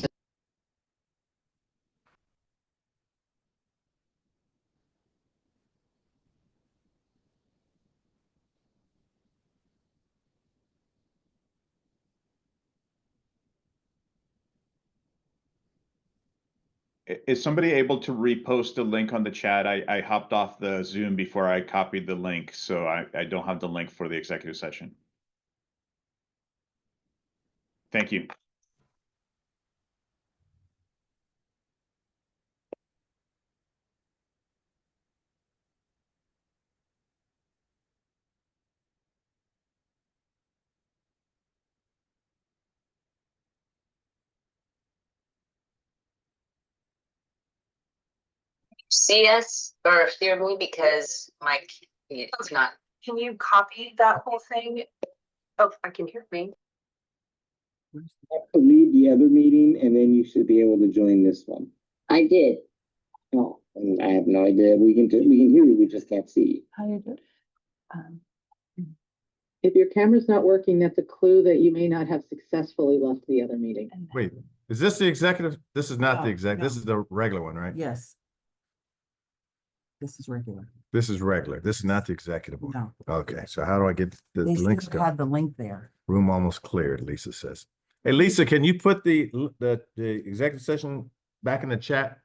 Speaker 19: Is somebody able to repost the link on the chat? I hopped off the Zoom before I copied the link, so I don't have the link for the executive session. Thank you.
Speaker 6: See us or hear me because it's not. Can you copy that whole thing? Oh, I can hear me.
Speaker 5: Leave the other meeting and then you should be able to join this one. I did. Oh, and I have no idea. We can hear you, we just can't see you.
Speaker 18: How you do? If your camera's not working, that's a clue that you may not have successfully left the other meeting.
Speaker 4: Wait, is this the executive? This is not the
Speaker 6: No,
Speaker 4: exec, this
Speaker 6: no.
Speaker 4: is the regular one, right?
Speaker 6: Yes. This is regular.
Speaker 4: This is regular. This is not the executive one.
Speaker 6: No.
Speaker 4: Okay, so how do I get the
Speaker 6: They
Speaker 4: links
Speaker 6: should
Speaker 4: to?
Speaker 6: have had the link there.
Speaker 4: Room almost cleared, Lisa says. Hey, Lisa, can you put the executive session back in the chat?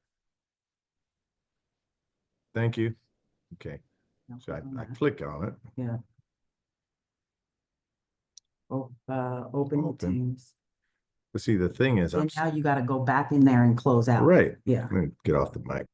Speaker 4: Thank you. Okay. So I click on it.
Speaker 6: Yeah. Oh, open the Teams.
Speaker 4: But see, the thing is,
Speaker 6: And now you got to go back in there and close out.
Speaker 4: right.
Speaker 6: Yeah.
Speaker 4: Let me get off the mic.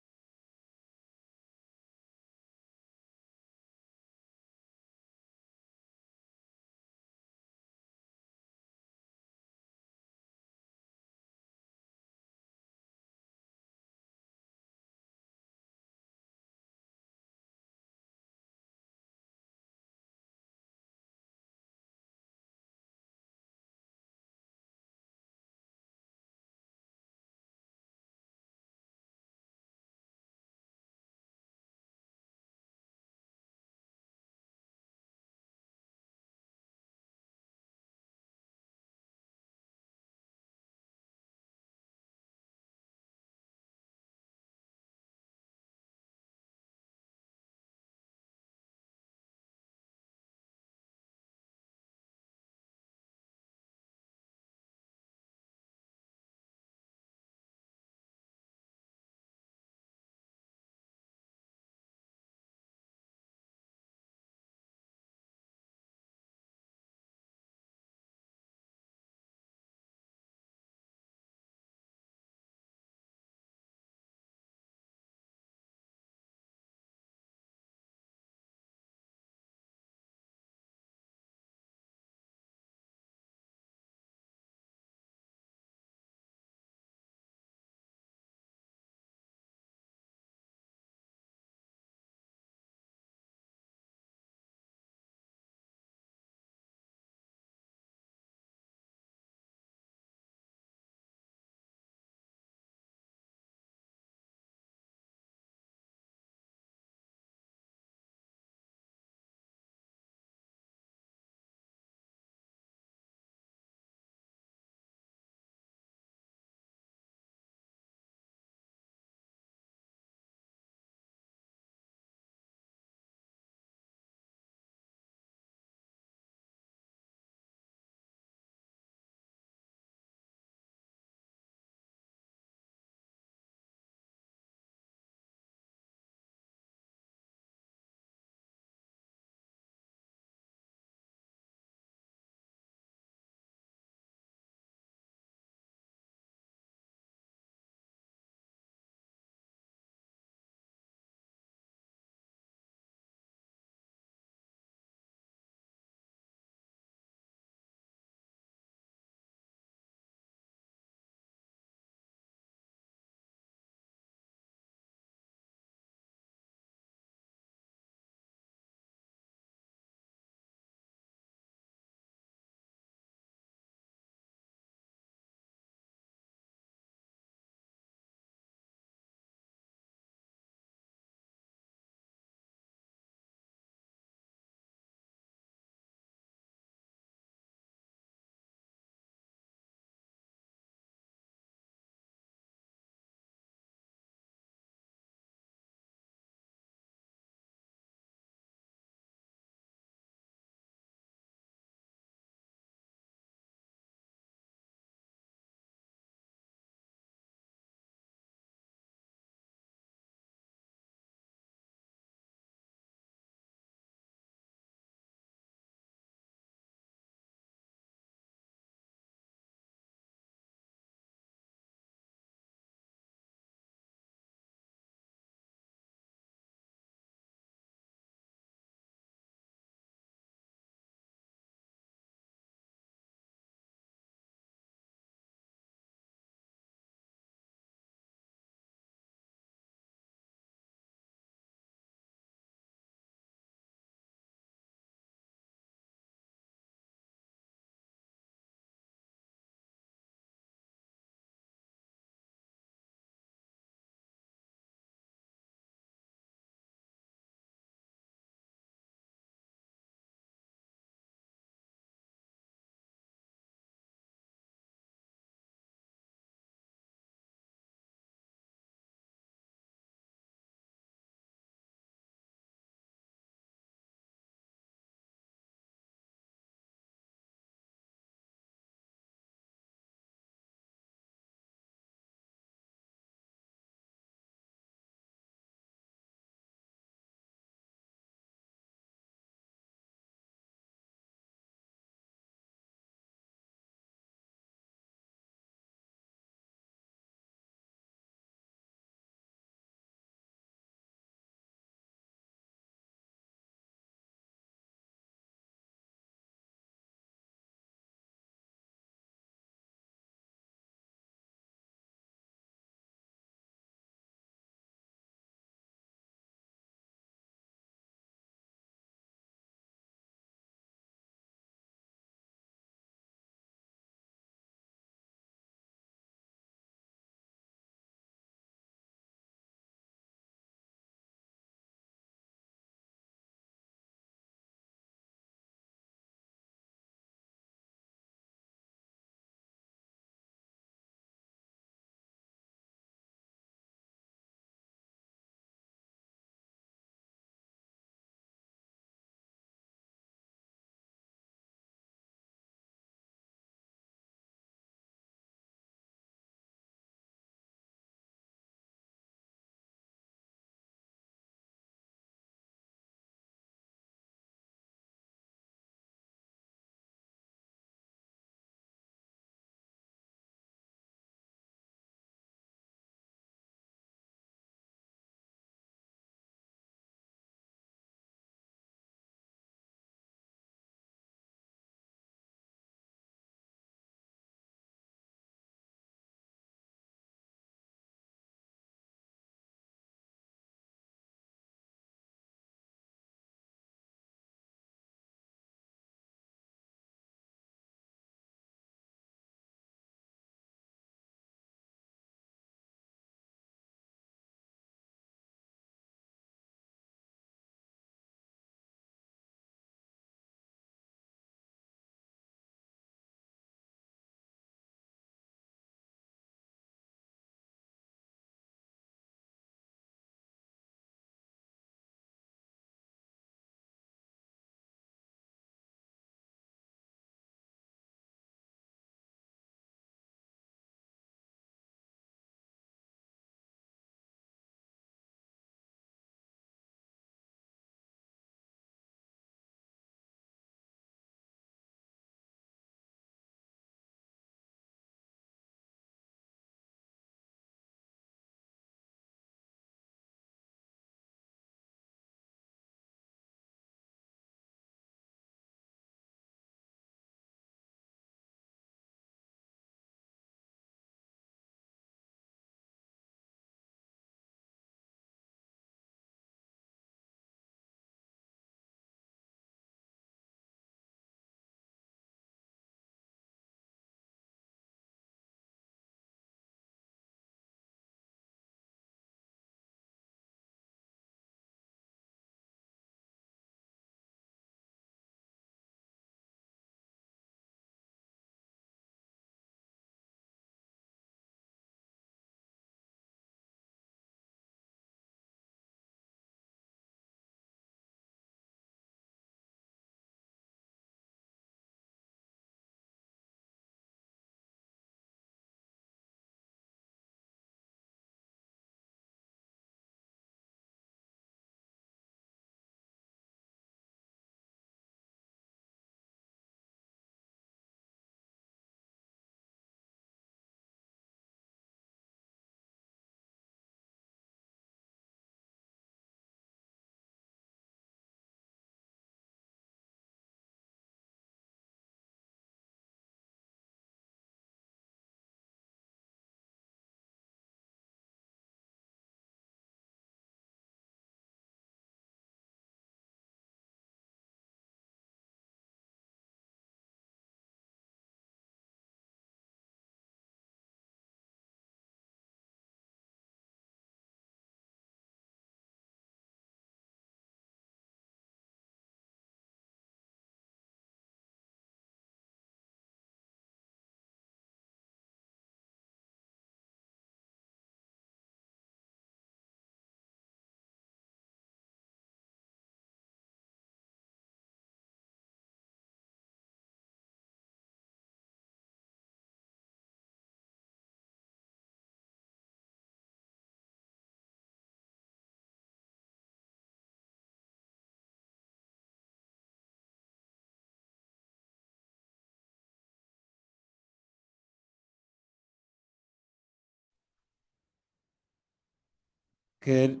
Speaker 7: Good,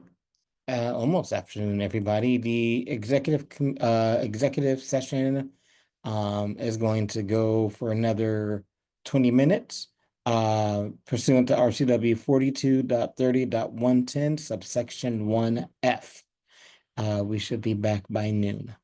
Speaker 7: almost afternoon, everybody. The executive session is going to go for another 20 minutes. Pursuant to RCW 42.30.110 subsection 1F. We should be back by noon.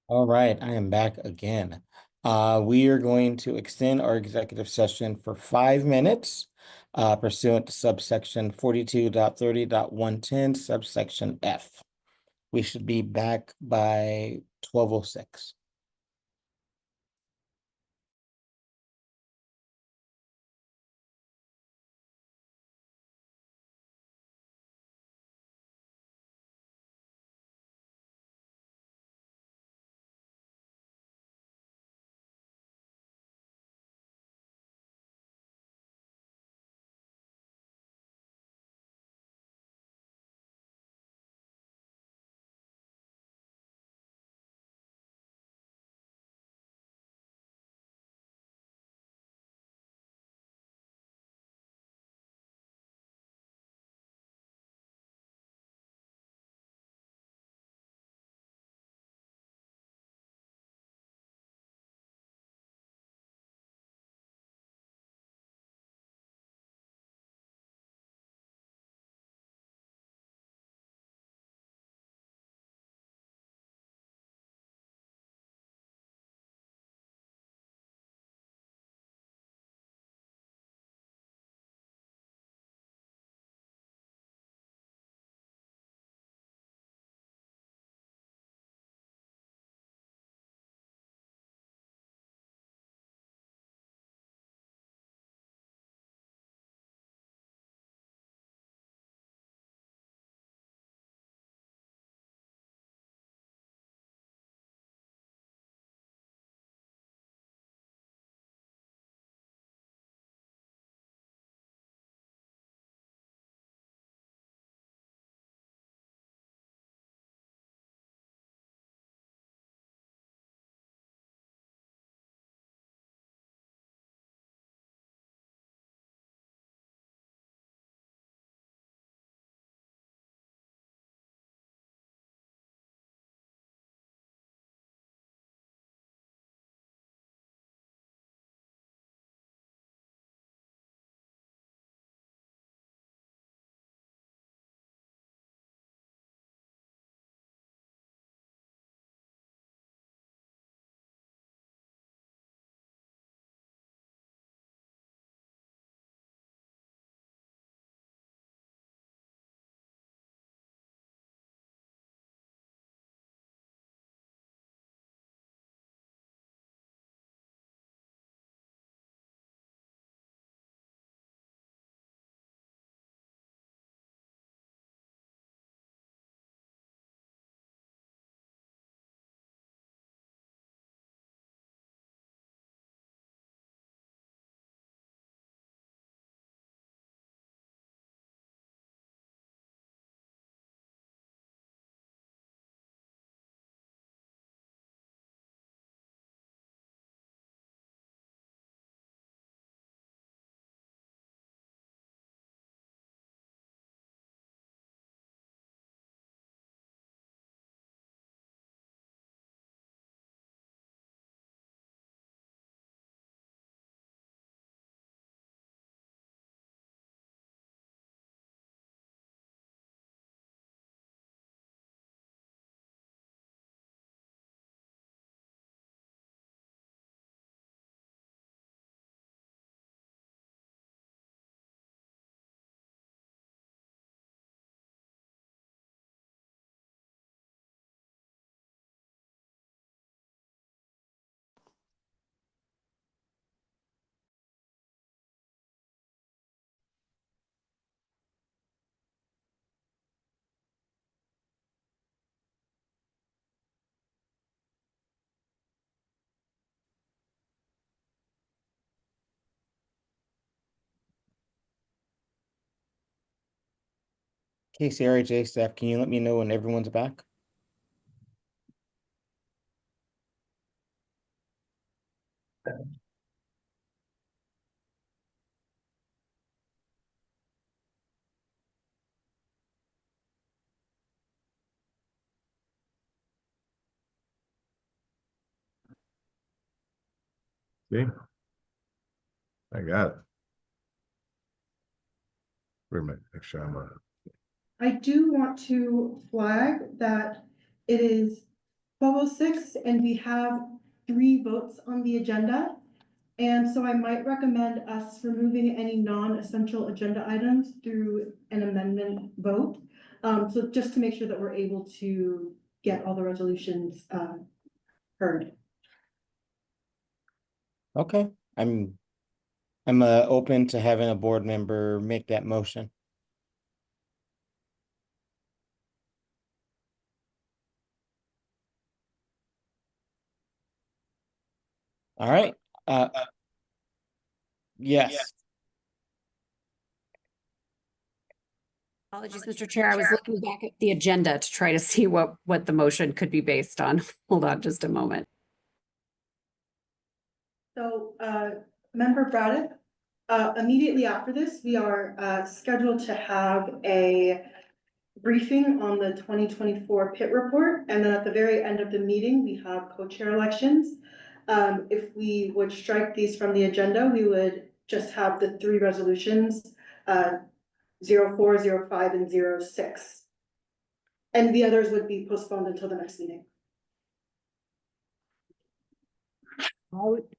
Speaker 7: All right, I am back again. We are going to extend our executive session for 5 minutes pursuant to subsection 42.30.110 subsection F. We should be back by 12:06. KCRHA staff, can you let me know when everyone's back?
Speaker 4: See? I got it. Wait a minute, make sure I'm
Speaker 1: I do want to flag that it is 12:06, and we have 3 votes on the agenda. And so I might recommend us removing any non-essential agenda items through an amendment vote. So just to make sure that we're able to get all the resolutions heard.
Speaker 7: Okay, I'm open to having a board member make that motion. All right, yes.
Speaker 20: Apologies, Mr. Chair. I was looking back at the agenda to try to see what the motion could be based on. Hold on just a moment.
Speaker 1: So, Member Braddock, immediately after this, we are scheduled to have a briefing on the 2024 pit report. And then at the very end of the meeting, we have co-chair elections. If we would strike these from the agenda, we would just have the 3 resolutions, 04, 05, and 06. And the others would be postponed until the next meeting.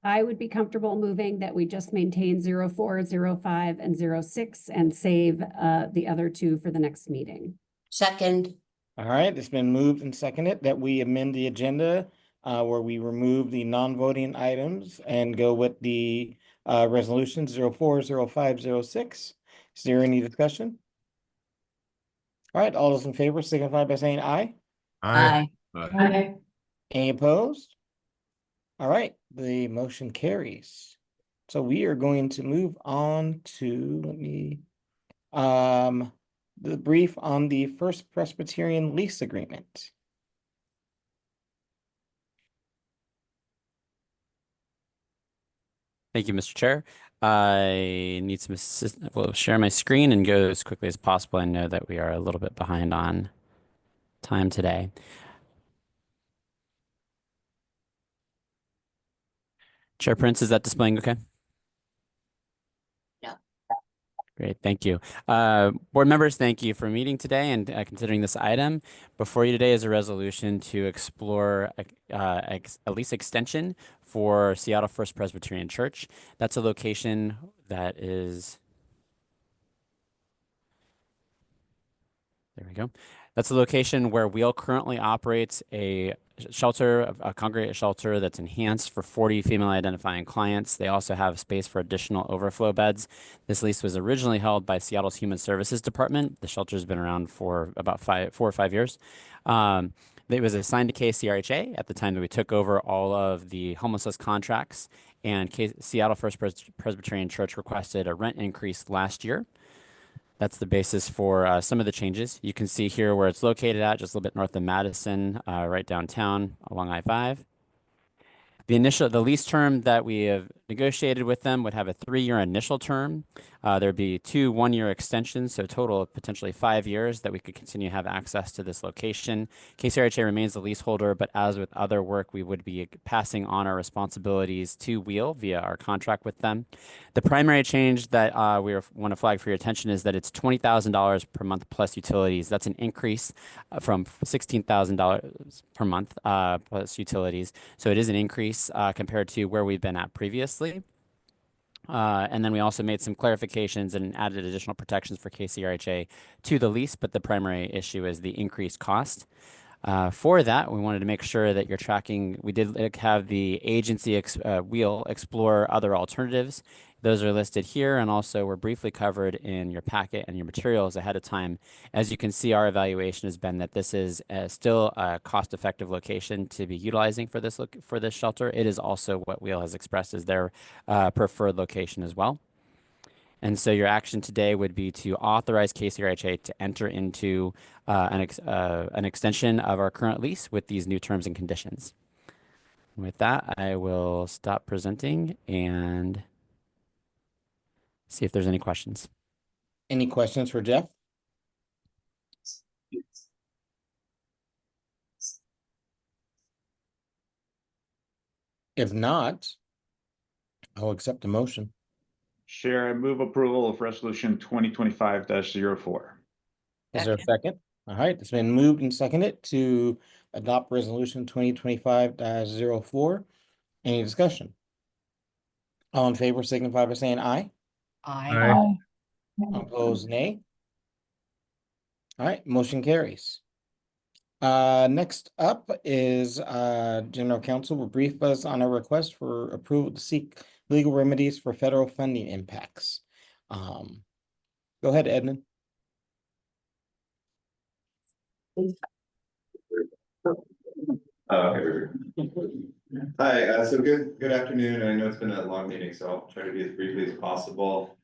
Speaker 20: I would be comfortable moving that we just maintain 04, 05, and 06 and save the other 2 for the next meeting.
Speaker 15: Second.
Speaker 7: All right, it's been moved and seconded that we amend the agenda where we remove the non-voting items and go with the resolutions 04, 05, 06. Is there any discussion? All right, all those in favor signify by saying aye.
Speaker 15: Aye.
Speaker 1: Aye.
Speaker 7: Any opposed? All right, the motion carries. So we are going to move on to, the brief on the First Presbyterian lease agreement.
Speaker 21: Thank you, Mr. Chair. I need some assistance. We'll share my screen and go as quickly as possible. I know that we are a little bit behind on time today. Chair Prince, is that displaying okay?
Speaker 15: Yeah.
Speaker 21: Great, thank you. Board members, thank you for meeting today and considering this item. Before you today is a resolution to explore a lease extension for Seattle First Presbyterian Church. That's a location that is, there we go. That's a location where Wheel currently operates a shelter, a congregate shelter that's enhanced for 40 female identifying clients. They also have space for additional overflow beds. This lease was originally held by Seattle's Human Services Department. The shelter's been around for about 4 or 5 years. It was assigned to KCRHA at the time that we took over all of the homelessness contracts, and Seattle First Presbyterian Church requested a rent increase last year. That's the basis for some of the changes. You can see here where it's located at, just a little bit north of Madison, right downtown along I-5. The lease term that we have negotiated with them would have a 3-year initial term. There'd be 2 1-year extensions, so a total of potentially 5 years that we could continue to have access to this location. KCRHA remains the leaseholder, but as with other work, we would be passing on our responsibilities to Wheel via our contract with them. The primary change that we want to flag for your attention is that it's $20,000 per month plus utilities. That's an increase from $16,000 per month plus utilities. So it is an increase compared to where we've been at previously. And then we also made some clarifications and added additional protections for KCRHA to the lease, but the primary issue is the increased cost. For that, we wanted to make sure that you're tracking. We did have the agency Wheel explore other alternatives. Those are listed here and also were briefly covered in your packet and your materials ahead of time. As you can see, our evaluation has been that this is still a cost-effective location to be utilizing for this shelter. It is also what Wheel has expressed as their preferred location as well. And so your action today would be to authorize KCRHA to enter into an extension of our current lease with these new terms and conditions. With that, I will stop presenting and see if there's any questions.
Speaker 7: Any questions for Jeff? If not, I'll accept the motion.
Speaker 19: Chair, I move approval of resolution 2025-04.
Speaker 7: Is there a second? All right, it's been moved and seconded to adopt resolution 2025-04. Any discussion? All in favor signify by saying aye.
Speaker 6: Aye.
Speaker 7: Opposed, nay. All right, motion carries. Next up is General Counsel will brief us on a request for approval to seek legal remedies for federal funding impacts. Go ahead, Edmund.
Speaker 8: Hi, so good afternoon. I know it's been a long meeting, so I'll try to be as briefly as possible.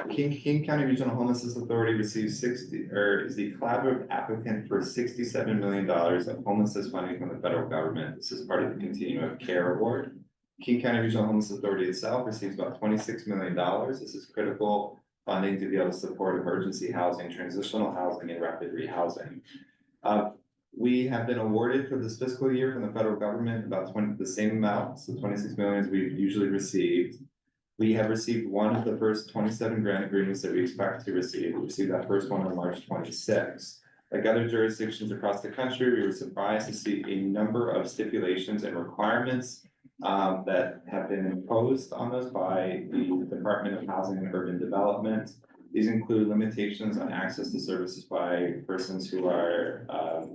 Speaker 8: King County Regional Homelessness Authority receives is the collaborative applicant for $67 million of homelessness funding from the federal government. This is part of the Continuum of Care Award. King County Regional Homelessness Authority itself receives about $26 million. This is critical funding to be able to support emergency housing, transitional housing, and rapid rehousing. We have been awarded for this fiscal year from the federal government about the same amount, so 26 million as we've usually received. We have received one of the first 27 grant agreements that we expect to receive. We received that first one on March 26. Like other jurisdictions across the country, we were surprised to see a number of stipulations and requirements that have been imposed on us by the Department of Housing and Urban Development. These include limitations on access to services by persons who are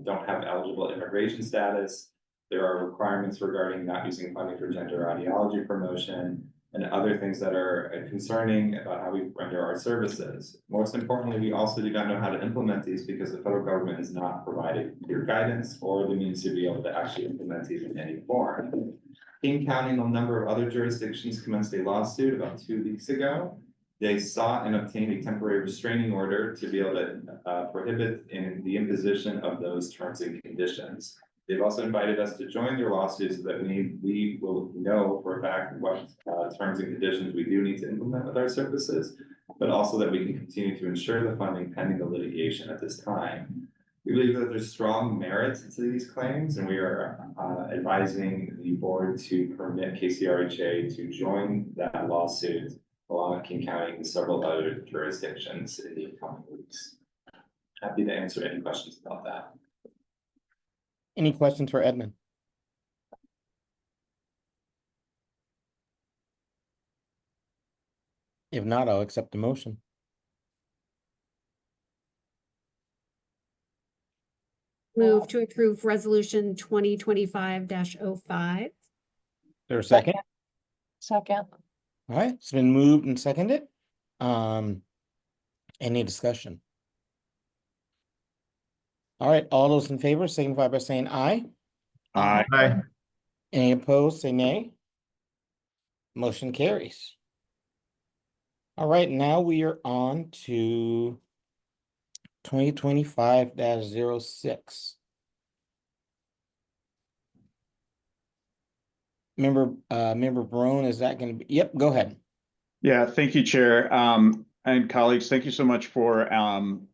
Speaker 8: don't have eligible immigration status. There are requirements regarding not using funding for gender ideology promotion and other things that are concerning about how we render our services. Most importantly, we also do not know how to implement these because the federal government has not provided clear guidance or the means to be able to actually implement these in any form. King County and a number of other jurisdictions commenced a lawsuit about 2 weeks ago. They sought and obtained a temporary restraining order to be able to prohibit the imposition of those terms and conditions. They've also invited us to join their lawsuit so that we will know for a fact what terms and conditions we do need to implement with our services, but also that we can continue to ensure the funding pending the litigation at this time. We believe that there's strong merit to these claims, and we are advising the board to permit KCRHA to join that lawsuit along with King County and several other jurisdictions in the coming weeks. Happy to answer any questions about that.
Speaker 7: Any questions for Edmund? If not, I'll accept the motion.
Speaker 20: Move to approve resolution 2025-05.
Speaker 7: There a second?
Speaker 10: Second.
Speaker 7: All right, it's been moved and seconded. Any discussion? All right, all those in favor signify by saying aye.
Speaker 4: Aye.
Speaker 7: Any opposed, say nay. Motion carries. All right, now we are on to 2025-06. Member Barone, is that going to be? Yep, go ahead.
Speaker 19: Yeah, thank you, Chair. And colleagues, thank you so much for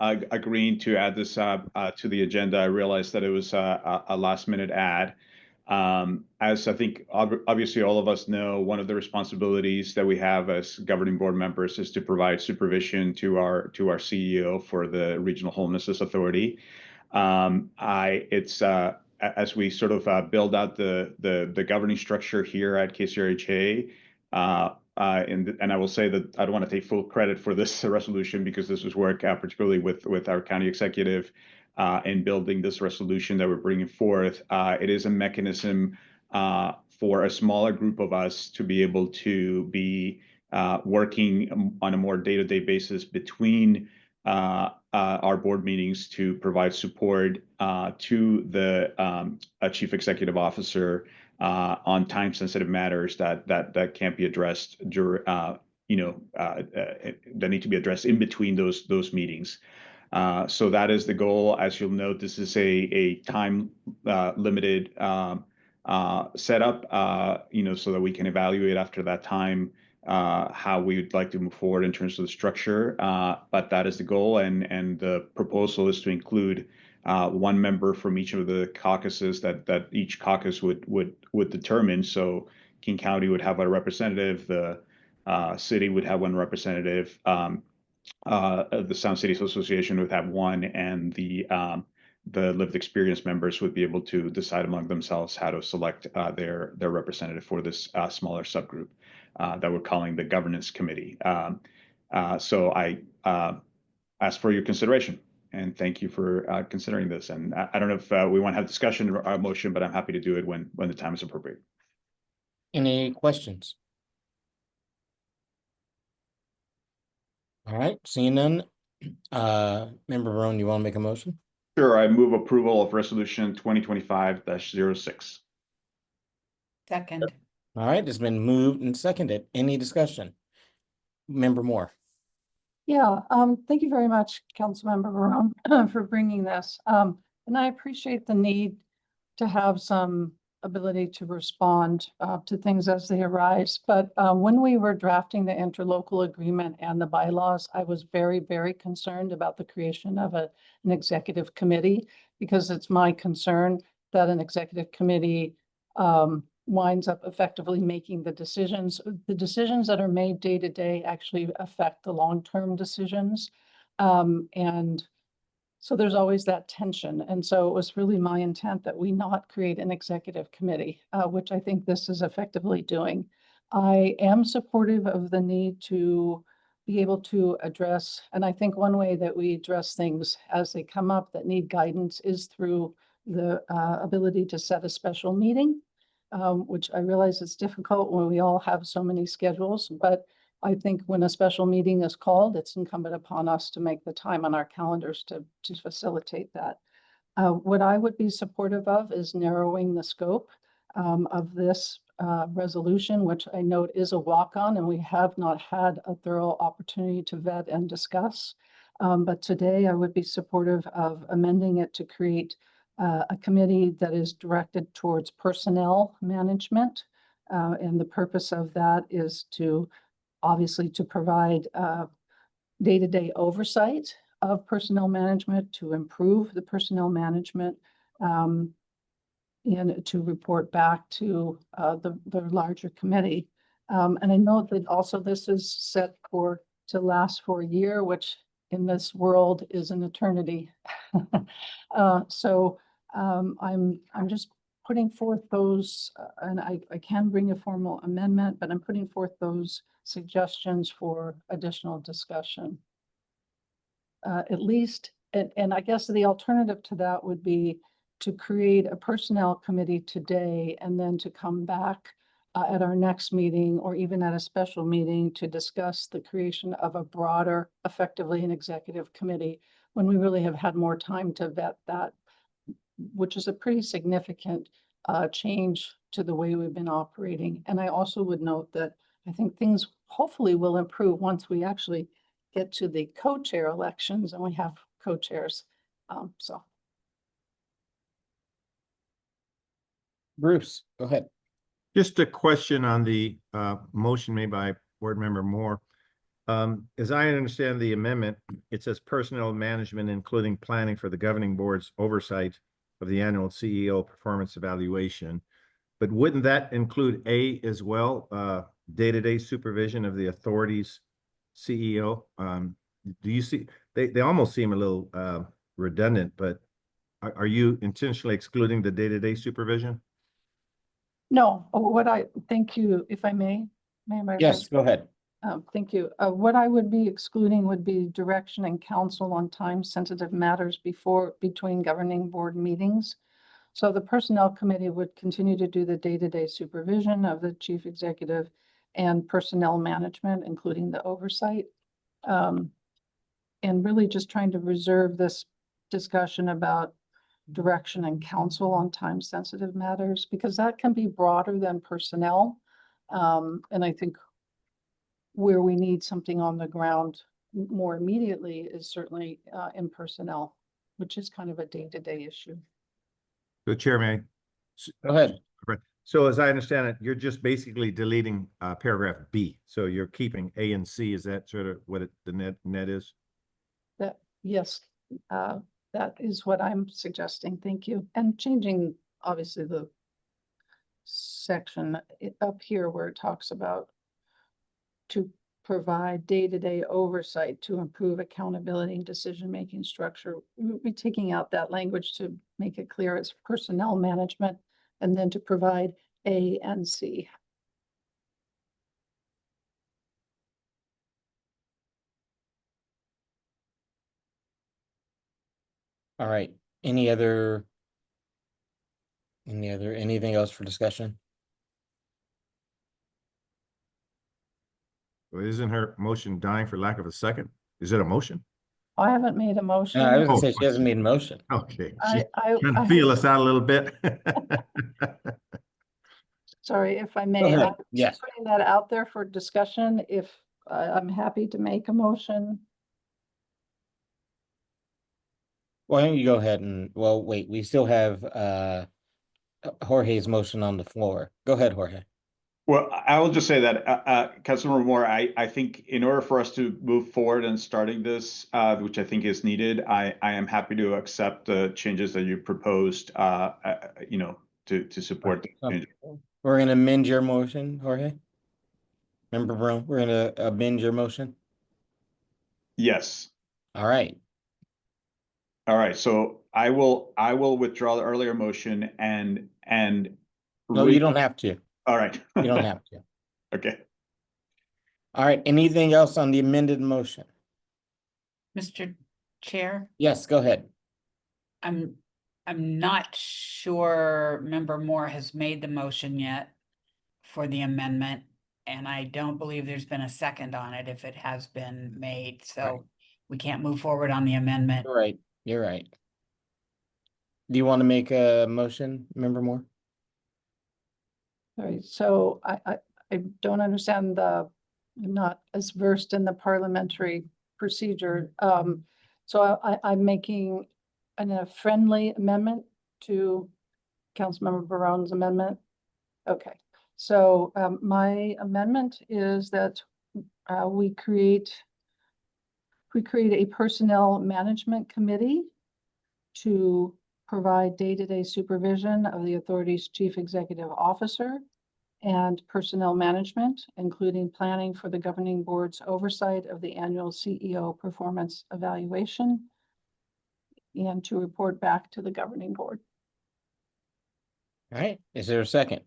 Speaker 19: agreeing to add this to the agenda. I realized that it was a last minute add. As I think obviously all of us know, one of the responsibilities that we have as governing board members is to provide supervision to our CEO for the Regional Homelessness Authority. As we sort of build out the governing structure here at KCRHA, and I will say that I don't want to take full credit for this resolution because this was work particularly with our county executive in building this resolution that we're bringing forth. It is a mechanism for a smaller group of us to be able to be working on a more day-to-day basis between our board meetings to provide support to the chief executive officer on time-sensitive matters that can't be addressed that need to be addressed in between those meetings. So that is the goal. As you'll note, this is a time limited setup, so that we can evaluate after that time how we would like to move forward in terms of the structure. But that is the goal, and the proposal is to include one member from each of the caucuses that each caucus would determine. So King County would have a representative, the city would have one representative, the Sound Cities Association would have one, and the the lived experience members would be able to decide among themselves how to select their representative for this smaller subgroup that we're calling the governance committee. So I ask for your consideration and thank you for considering this. And I don't know if we want to have discussion or motion, but I'm happy to do it when the time is appropriate.
Speaker 7: Any questions? All right, seeing none. Member Barone, you want to make a motion?
Speaker 19: Sure, I move approval of resolution 2025-06.
Speaker 6: Second.
Speaker 7: All right, it's been moved and seconded. Any discussion? Member Moore.
Speaker 11: Yeah, thank you very much, Councilmember Barone, for bringing this. And I appreciate the need to have some ability to respond to things as they arise. But when we were drafting the interlocal agreement and the bylaws, I was very, very concerned about the creation of an executive committee, because it's my concern that an executive committee winds up effectively making the decisions. The decisions that are made day to day actually affect the long-term decisions. And so there's always that tension. And so it was really my intent that we not create an executive committee, which I think this is effectively doing. I am supportive of the need to be able to address, and I think one way that we address things as they come up that need guidance is through the ability to set a special meeting, which I realize is difficult when we all have so many schedules, but I think when a special meeting is called, it's incumbent upon us to make the time on our calendars to facilitate that. What I would be supportive of is narrowing the scope of this resolution, which I note is a walk-on, and we have not had a thorough opportunity to vet and discuss. But today I would be supportive of amending it to create a committee that is directed towards personnel management. And the purpose of that is to obviously to provide day-to-day oversight of personnel management, to improve the personnel management, and to report back to the larger committee. And I know that also this is set to last for a year, which in this world is an eternity. So I'm just putting forth those, and I can bring a formal amendment, but I'm putting forth those suggestions for additional discussion. At least, and I guess the alternative to that would be to create a personnel committee today and then to come back at our next meeting or even at a special meeting to discuss the creation of a broader, effectively an executive committee when we really have had more time to vet that, which is a pretty significant change to the way we've been operating. And I also would note that I think things hopefully will improve once we actually get to the co-chair elections and we have co-chairs. So.
Speaker 7: Bruce, go ahead.
Speaker 4: Just a question on the motion made by Board Member Moore. As I understand the amendment, it says personnel management, including planning for the governing board's oversight of the annual CEO performance evaluation. But wouldn't that include A as well, day-to-day supervision of the authority's CEO? Do you see, they almost seem a little redundant, but are you intentionally excluding the day-to-day supervision?
Speaker 11: No, thank you, if I may.
Speaker 7: Yes, go ahead.
Speaker 11: Thank you. What I would be excluding would be direction and counsel on time-sensitive matters between governing board meetings. So the Personnel Committee would continue to do the day-to-day supervision of the chief executive and personnel management, including the oversight. And really just trying to reserve this discussion about direction and counsel on time-sensitive matters, because that can be broader than personnel. And I think where we need something on the ground more immediately is certainly in personnel, which is kind of a day-to-day issue.
Speaker 4: So Chairman.
Speaker 7: Go ahead.
Speaker 4: So as I understand it, you're just basically deleting paragraph B. So you're keeping A and C. Is that sort of what the net is?
Speaker 11: Yes, that is what I'm suggesting. Thank you. And changing, obviously, the section up here where it talks about to provide day-to-day oversight to improve accountability and decision-making structure. We'll be taking out that language to make it clear it's personnel management, and then to provide A and C.
Speaker 7: All right, anything else for discussion?
Speaker 4: Well, isn't her motion dying for lack of a second? Is it a motion?
Speaker 11: I haven't made a motion.
Speaker 7: No, I was
Speaker 11: yet.
Speaker 7: gonna say she hasn't made a motion.
Speaker 4: Okay.
Speaker 11: I-
Speaker 4: She's
Speaker 11: I-
Speaker 4: trying to
Speaker 11: I-
Speaker 4: feel us out a little bit.
Speaker 11: Sorry, if I
Speaker 7: Go
Speaker 11: may,
Speaker 7: ahead.
Speaker 11: I'm just
Speaker 7: Yes.
Speaker 11: putting that out there for discussion. If I'm happy to make a motion.
Speaker 7: Why don't you go ahead and, well, wait, we still have Jorge's motion on the floor. Go ahead, Jorge.
Speaker 19: Well, I will just say that, Councilmember Moore, I think in order for us to move forward and starting this, which I think is needed, I am happy to accept the changes that you proposed, you know, to support the changes.
Speaker 7: We're gonna amend your motion, Jorge. Member Brown, we're gonna amend your motion.
Speaker 19: Yes.
Speaker 7: All right.
Speaker 19: All right. So I will withdraw the earlier motion and
Speaker 7: No, you don't have to.
Speaker 19: All right.
Speaker 7: You don't have to.
Speaker 19: Okay.
Speaker 7: All right, anything else on the amended motion?
Speaker 6: Mr. Chair,
Speaker 7: Yes, go ahead.
Speaker 6: I'm not sure Member Moore has made the motion yet for the amendment, and I don't believe there's been a second on it if it has been made,
Speaker 7: Right.
Speaker 6: so we can't move forward on the amendment.
Speaker 7: You're right, you're right. Do you want to make a motion, Member Moore?
Speaker 11: All right, so I don't understand I'm not as versed in the parliamentary procedure. So I'm making a friendly amendment to Councilmember Barone's amendment. Okay, so my amendment is that we create a personnel management committee to provide day-to-day supervision of the authority's chief executive officer and personnel management, including planning for the governing board's oversight of the annual CEO performance evaluation, and to report back to the governing board.
Speaker 7: All right, is there a second?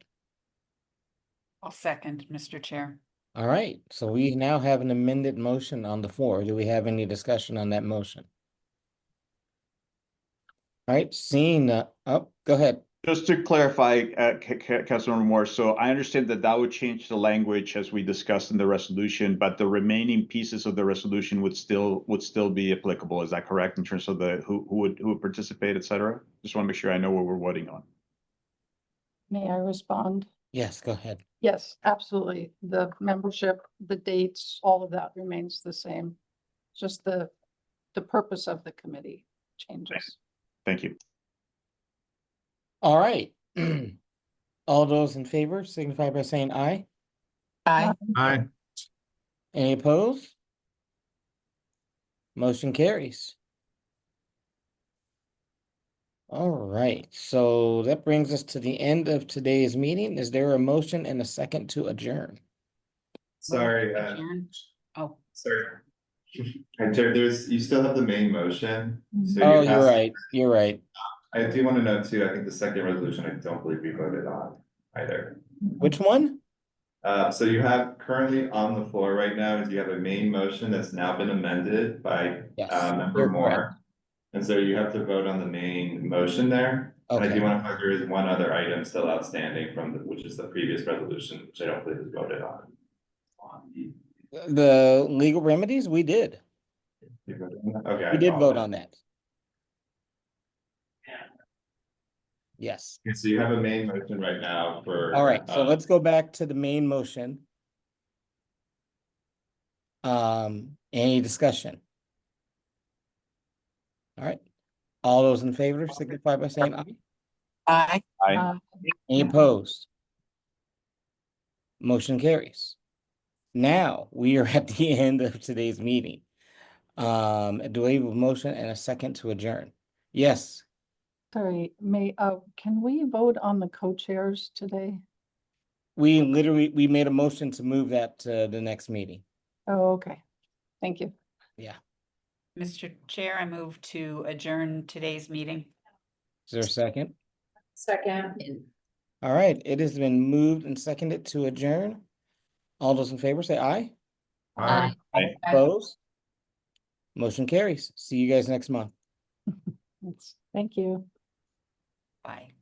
Speaker 6: I'll second, Mr. Chair.
Speaker 7: All right, so we now have an amended motion on the floor. Do we have any discussion on that motion? All right, seeing, oh, go ahead.
Speaker 19: Just to clarify, Councilmember Moore, so I understand that would change the language as we discussed in the resolution, but the remaining pieces of the resolution would still be applicable. Is that correct in terms of the who would participate, et cetera? Just want to make sure I know what we're voting on.
Speaker 11: May I respond?
Speaker 7: Yes, go ahead.
Speaker 11: Yes, absolutely. The membership, the dates, all of that remains the same. Just the purpose of the committee changes.
Speaker 19: Thank you.
Speaker 7: All right. All those in favor signify by saying aye.
Speaker 6: Aye.
Speaker 4: Aye.
Speaker 7: Any opposed? Motion carries. All right, so that brings us to the end of today's meeting. Is there a motion and a second to adjourn?
Speaker 8: Sorry,
Speaker 6: Adjourn? Oh,
Speaker 8: sorry. You still have the main motion. So
Speaker 7: Oh,
Speaker 8: you
Speaker 7: you're
Speaker 8: passed-
Speaker 7: right, you're right.
Speaker 8: I do want to note too, I think the second resolution, I don't believe we voted on either.
Speaker 7: Which one?
Speaker 8: So you have currently on the floor right now is you have a main motion that's now been amended by
Speaker 7: Yes,
Speaker 8: Member
Speaker 7: you're
Speaker 8: Moore.
Speaker 7: correct.
Speaker 8: And so you have to vote on the main motion there. And I
Speaker 7: Okay.
Speaker 8: do want to flag there is one other item still outstanding which is the previous resolution, which I don't believe is voted on.
Speaker 7: The legal remedies, we did.
Speaker 8: You voted on that? Okay.
Speaker 7: We did vote
Speaker 8: apologize.
Speaker 7: on that. Yes.
Speaker 8: Okay, so you have a main motion right now for.
Speaker 7: All right, so let's go back to the main motion. Any discussion? All right, all those in favor signify by saying aye.
Speaker 6: aye.
Speaker 19: Aye.
Speaker 7: Any opposed? Motion carries. Now, we are at the end of today's meeting. Do we have a motion and a second to adjourn? Yes,
Speaker 11: Sorry, can we vote on the co-chairs today?
Speaker 7: we made a motion to move that to the next meeting.
Speaker 11: Oh, okay. Thank you.
Speaker 7: Yeah.
Speaker 6: Mr. Chair, I move to adjourn today's meeting.
Speaker 7: Is there a second?
Speaker 9: Second.
Speaker 7: All right, it has been moved and seconded to adjourn. All those in favor say aye.
Speaker 4: Aye.
Speaker 7: Opposed? Motion carries. See you guys next month.
Speaker 11: Thank you.
Speaker 6: Bye.